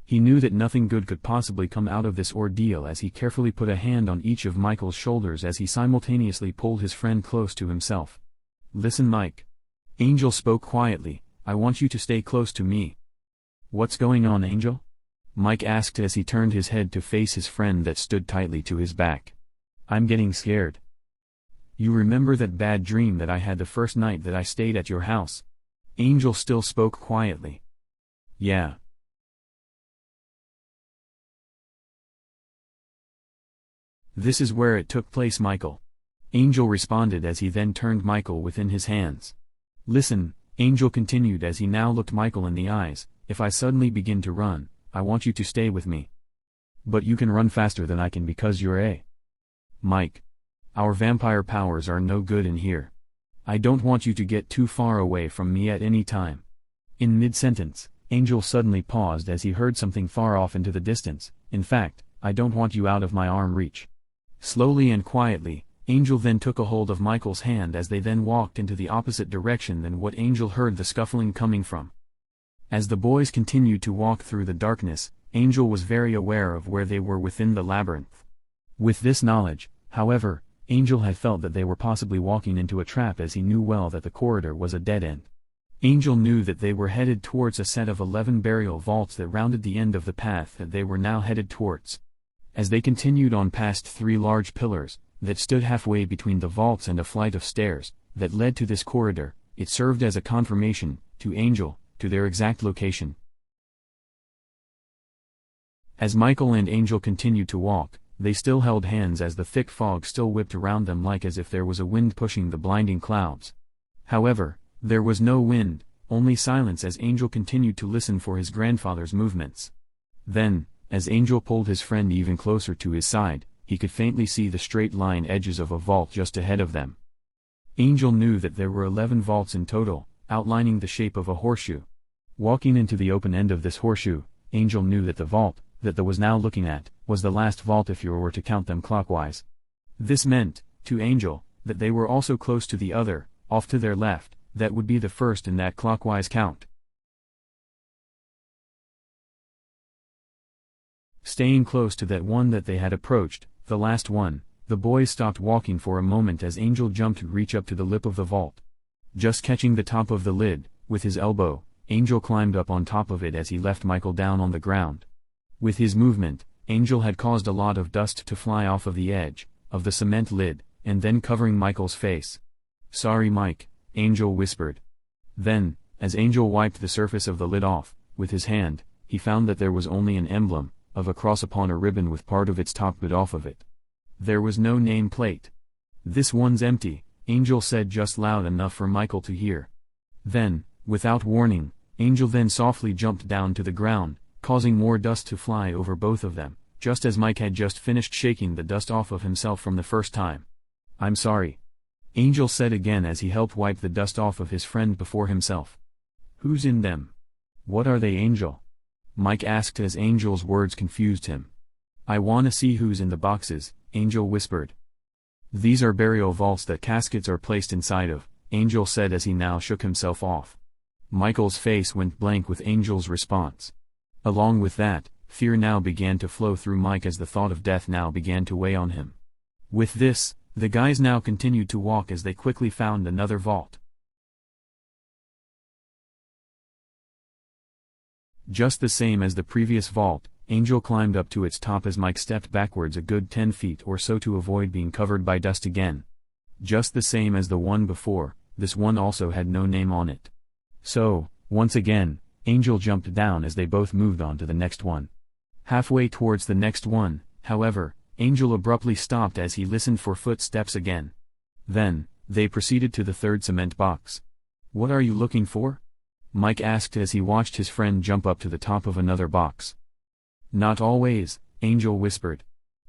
He knew that nothing good could possibly come out of this ordeal as he carefully put a hand on each of Michael's shoulders as he simultaneously pulled his friend close to himself. Listen, Mike. Angel spoke quietly, I want you to stay close to me. What's going on, Angel? Mike asked as he turned his head to face his friend that stood tightly to his back. I'm getting scared. You remember that bad dream that I had the first night that I stayed at your house? Angel still spoke quietly. Yeah. This is where it took place, Michael. Angel responded as he then turned Michael within his hands. Listen, Angel continued as he now looked Michael in the eyes, if I suddenly begin to run, I want you to stay with me. But you can run faster than I can because you're a Mike. Our vampire powers are no good in here. I don't want you to get too far away from me at any time. In mid-sentence, Angel suddenly paused as he heard something far off into the distance. In fact, I don't want you out of my arm reach. Slowly and quietly, Angel then took a hold of Michael's hand as they then walked into the opposite direction than what Angel heard the scuffling coming from. As the boys continued to walk through the darkness, Angel was very aware of where they were within the labyrinth. With this knowledge, however, Angel had felt that they were possibly walking into a trap as he knew well that the corridor was a dead end. Angel knew that they were headed towards a set of 11 burial vaults that rounded the end of the path that they were now headed towards. As they continued on past 3 large pillars, that stood halfway between the vaults and a flight of stairs, that led to this corridor, it served as a confirmation, to Angel, to their exact location. As Michael and Angel continued to walk, they still held hands as the thick fog still whipped around them like as if there was a wind pushing the blinding clouds. However, there was no wind, only silence as Angel continued to listen for his grandfather's movements. Then, as Angel pulled his friend even closer to his side, he could faintly see the straight line edges of a vault just ahead of them. Angel knew that there were 11 vaults in total, outlining the shape of a horseshoe. Walking into the open end of this horseshoe, Angel knew that the vault, that they was now looking at, was the last vault if you were to count them clockwise. This meant, to Angel, that they were also close to the other, off to their left, that would be the first in that clockwise count. Staying close to that one that they had approached, the last one, the boys stopped walking for a moment as Angel jumped to reach up to the lip of the vault. Just catching the top of the lid, with his elbow, Angel climbed up on top of it as he left Michael down on the ground. With his movement, Angel had caused a lot of dust to fly off of the edge of the cement lid, and then covering Michael's face. Sorry, Mike, Angel whispered. Then, as Angel wiped the surface of the lid off, with his hand, he found that there was only an emblem of a cross upon a ribbon with part of its top bit off of it. There was no name plate. This one's empty, Angel said just loud enough for Michael to hear. Then, without warning, Angel then softly jumped down to the ground, causing more dust to fly over both of them, just as Mike had just finished shaking the dust off of himself from the first time. I'm sorry. Angel said again as he helped wipe the dust off of his friend before himself. Who's in them? What are they, Angel? Mike asked as Angel's words confused him. I wanna see who's in the boxes, Angel whispered. These are burial vaults that caskets are placed inside of, Angel said as he now shook himself off. Michael's face went blank with Angel's response. Along with that, fear now began to flow through Mike as the thought of death now began to weigh on him. With this, the guys now continued to walk as they quickly found another vault. Just the same as the previous vault, Angel climbed up to its top as Mike stepped backwards a good 10 feet or so to avoid being covered by dust again. Just the same as the one before, this one also had no name on it. So, once again, Angel jumped down as they both moved on to the next one. Halfway towards the next one, however, Angel abruptly stopped as he listened for footsteps again. Then, they proceeded to the third cement box. What are you looking for? Mike asked as he watched his friend jump up to the top of another box. Not always, Angel whispered.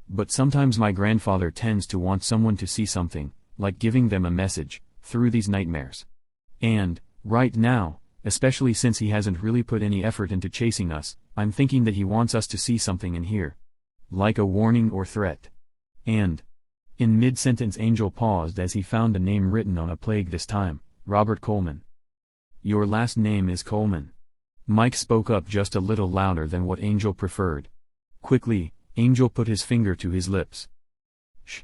But sometimes my grandfather tends to want someone to see something, like giving them a message, through these nightmares. And, right now, especially since he hasn't really put any effort into chasing us, I'm thinking that he wants us to see something in here. Like a warning or threat. And... In mid-sentence Angel paused as he found a name written on a plaque this time, Robert Coleman. Your last name is Coleman. Mike spoke up just a little louder than what Angel preferred. Quickly, Angel put his finger to his lips. Shh.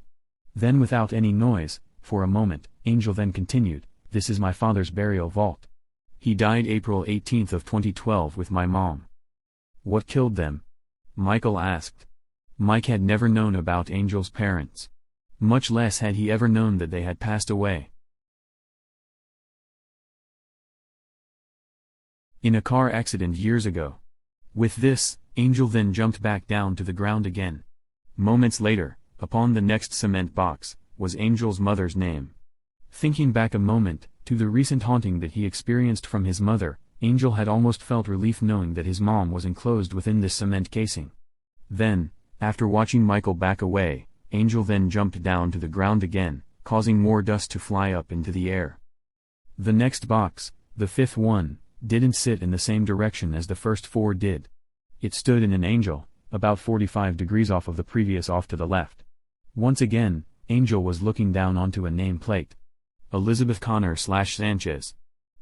Then without any noise, for a moment, Angel then continued, this is my father's burial vault. He died April 18th of 2012 with my mom. What killed them? Michael asked. Mike had never known about Angel's parents. Much less had he ever known that they had passed away. In a car accident years ago. With this, Angel then jumped back down to the ground again. Moments later, upon the next cement box, was Angel's mother's name. Thinking back a moment, to the recent haunting that he experienced from his mother, Angel had almost felt relief knowing that his mom was enclosed within this cement casing. Then, after watching Michael back away, Angel then jumped down to the ground again, causing more dust to fly up into the air. The next box, the fifth one, didn't sit in the same direction as the first four did. It stood in an angle, about 45 degrees off of the previous off to the left. Once again, Angel was looking down onto a name plate. Elizabeth Connor/Sanchez.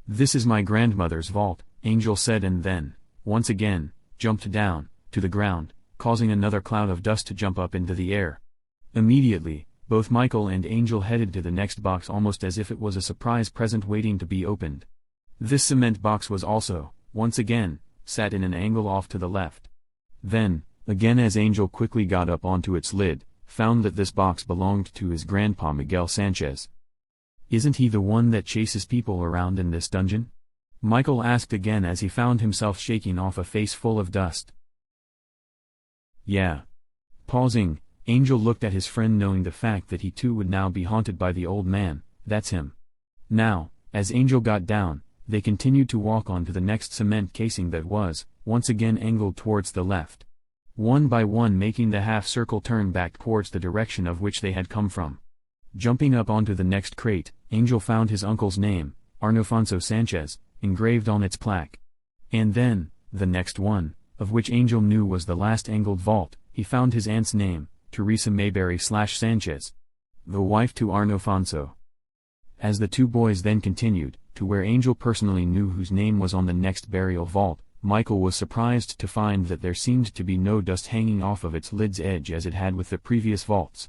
This is my grandmother's vault, Angel said and then, once again, jumped down, to the ground, causing another cloud of dust to jump up into the air. Immediately, both Michael and Angel headed to the next box almost as if it was a surprise present waiting to be opened. This cement box was also, once again, sat in an angle off to the left. Then, again as Angel quickly got up onto its lid, found that this box belonged to his grandpa Miguel Sanchez. Isn't he the one that chases people around in this dungeon? Michael asked again as he found himself shaking off a face full of dust. Yeah. Pausing, Angel looked at his friend knowing the fact that he too would now be haunted by the old man, that's him. Now, as Angel got down, they continued to walk on to the next cement casing that was, once again angled towards the left. One by one making the half-circle turn back towards the direction of which they had come from. Jumping up onto the next crate, Angel found his uncle's name, Arnofonso Sanchez, engraved on its plaque. And then, the next one, of which Angel knew was the last angled vault, he found his aunt's name, Teresa Mayberry/Sanchez. The wife to Arnofonso. As the two boys then continued, to where Angel personally knew whose name was on the next burial vault, Michael was surprised to find that there seemed to be no dust hanging off of its lid's edge as it had with the previous vaults.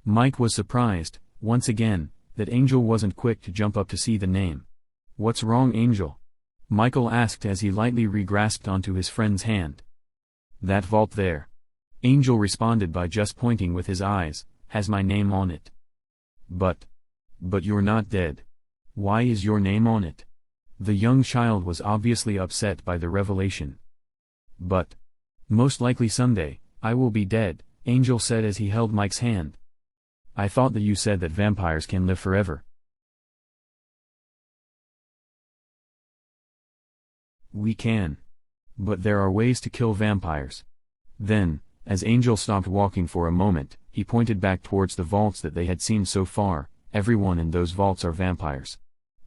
Mike was surprised, once again, that Angel wasn't quick to jump up to see the name. What's wrong, Angel? Michael asked as he lightly re-grasped onto his friend's hand. That vault there. Angel responded by just pointing with his eyes, has my name on it. But you're not dead. Why is your name on it? The young child was obviously upset by the revelation. But most likely someday, I will be dead, Angel said as he held Mike's hand. I thought that you said that vampires can live forever. We can. But there are ways to kill vampires. Then, as Angel stopped walking for a moment, he pointed back towards the vaults that they had seen so far. Everyone in those vaults are vampires.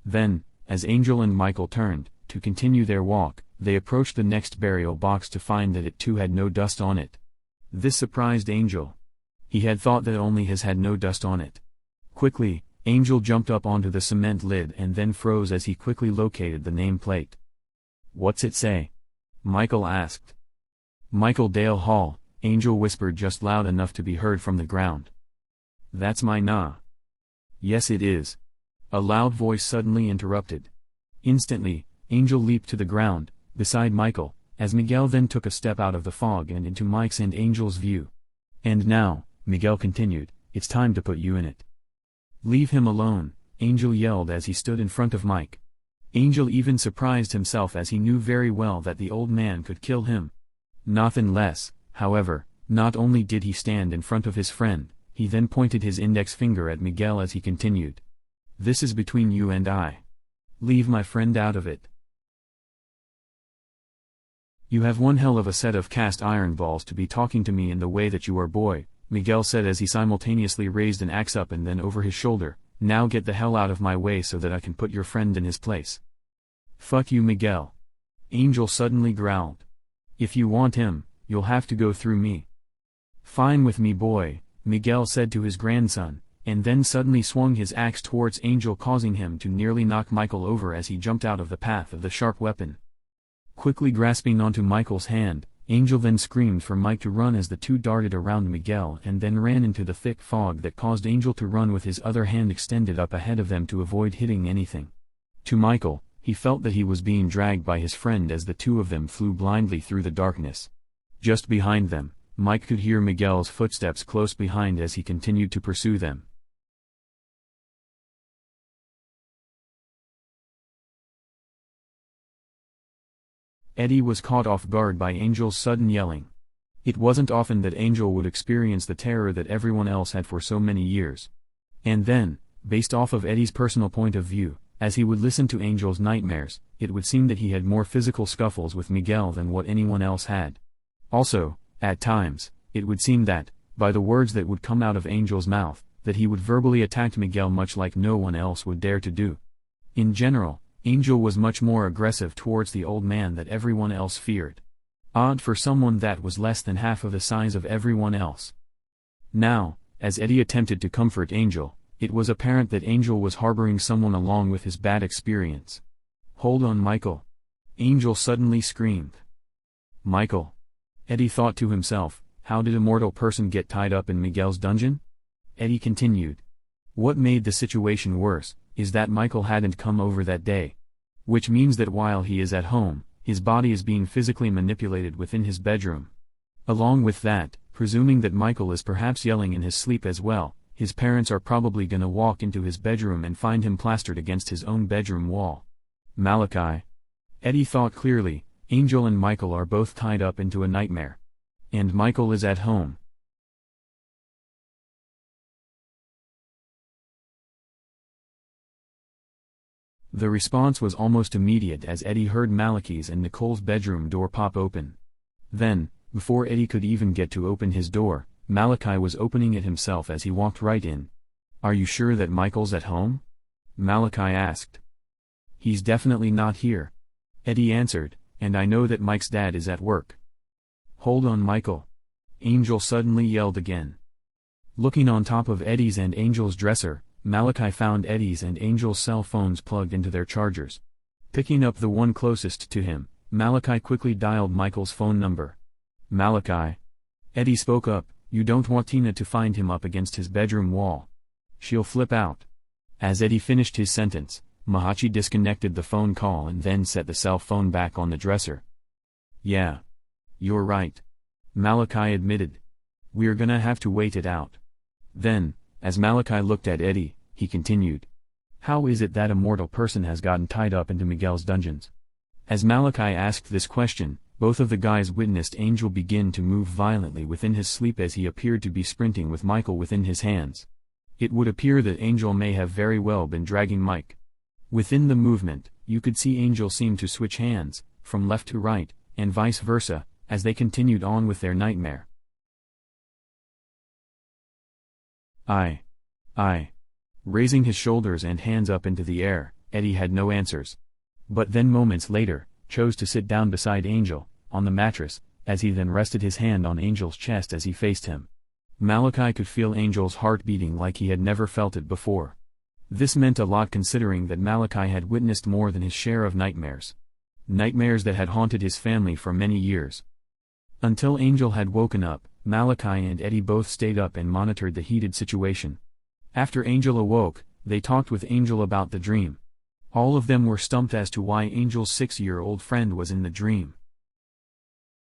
Then, as Angel and Michael turned, to continue their walk, they approached the next burial box to find that it too had no dust on it. This surprised Angel. He had thought that only his had no dust on it. Quickly, Angel jumped up onto the cement lid and then froze as he quickly located the nameplate. What's it say? Michael asked. Michael Dale Hall, Angel whispered just loud enough to be heard from the ground. That's my nah. Yes it is. A loud voice suddenly interrupted. Instantly, Angel leaped to the ground, beside Michael, as Miguel then took a step out of the fog and into Mike's and Angel's view. And now, Miguel continued, it's time to put you in it. Leave him alone, Angel yelled as he stood in front of Mike. Angel even surprised himself as he knew very well that the old man could kill him. Nothing less, however, not only did he stand in front of his friend, he then pointed his index finger at Miguel as he continued. This is between you and I. Leave my friend out of it. You have one hell of a set of cast iron balls to be talking to me in the way that you are, boy, Miguel said as he simultaneously raised an axe up and then over his shoulder, now get the hell out of my way so that I can put your friend in his place. Fuck you, Miguel. Angel suddenly growled. If you want him, you'll have to go through me. Fine with me, boy, Miguel said to his grandson, and then suddenly swung his axe towards Angel, causing him to nearly knock Michael over as he jumped out of the path of the sharp weapon. Quickly grasping onto Michael's hand, Angel then screamed for Mike to run as the two darted around Miguel and then ran into the thick fog that caused Angel to run with his other hand extended up ahead of them to avoid hitting anything. To Michael, he felt that he was being dragged by his friend as the two of them flew blindly through the darkness. Just behind them, Mike could hear Miguel's footsteps close behind as he continued to pursue them. Eddie was caught off guard by Angel's sudden yelling. It wasn't often that Angel would experience the terror that everyone else had for so many years. And then, based off of Eddie's personal point of view, as he would listen to Angel's nightmares, it would seem that he had more physical scuffles with Miguel than what anyone else had. Also, at times, it would seem that, by the words that would come out of Angel's mouth, that he would verbally attack Miguel much like no one else would dare to do. In general, Angel was much more aggressive towards the old man that everyone else feared. Odd for someone that was less than half of the size of everyone else. Now, as Eddie attempted to comfort Angel, it was apparent that Angel was harboring someone along with his bad experience. Hold on, Michael. Angel suddenly screamed. Michael. Eddie thought to himself, how did a mortal person get tied up in Miguel's dungeon? Eddie continued. What made the situation worse is that Michael hadn't come over that day. Which means that while he is at home, his body is being physically manipulated within his bedroom. Along with that, presuming that Michael is perhaps yelling in his sleep as well, his parents are probably gonna walk into his bedroom and find him plastered against his own bedroom wall. Malachi. Eddie thought clearly, Angel and Michael are both tied up into a nightmare. And Michael is at home. The response was almost immediate as Eddie heard Malachi's and Nicole's bedroom door pop open. Then, before Eddie could even get to open his door, Malachi was opening it himself as he walked right in. Are you sure that Michael's at home? Malachi asked. He's definitely not here. Eddie answered, and I know that Mike's dad is at work. Hold on, Michael. Angel suddenly yelled again. Looking on top of Eddie's and Angel's dresser, Malachi found Eddie's and Angel's cell phones plugged into their chargers. Picking up the one closest to him, Malachi quickly dialed Michael's phone number. Malachi. Eddie spoke up, you don't want Tina to find him up against his bedroom wall. She'll flip out. As Eddie finished his sentence, Mahachi disconnected the phone call and then set the cell phone back on the dresser. Yeah. You're right. Malachi admitted. We're gonna have to wait it out. Then, as Malachi looked at Eddie, he continued. How is it that a mortal person has gotten tied up into Miguel's dungeons? As Malachi asked this question, both of the guys witnessed Angel begin to move violently within his sleep as he appeared to be sprinting with Michael within his hands. It would appear that Angel may have very well been dragging Mike. Within the movement, you could see Angel seem to switch hands, from left to right, and vice versa, as they continued on with their nightmare. Raising his shoulders and hands up into the air, Eddie had no answers. But then moments later, chose to sit down beside Angel, on the mattress, as he then rested his hand on Angel's chest as he faced him. Malachi could feel Angel's heart beating like he had never felt it before. This meant a lot considering that Malachi had witnessed more than his share of nightmares. Nightmares that had haunted his family for many years. Until Angel had woken up, Malachi and Eddie both stayed up and monitored the heated situation. After Angel awoke, they talked with Angel about the dream. All of them were stumped as to why Angel's 6-year-old friend was in the dream.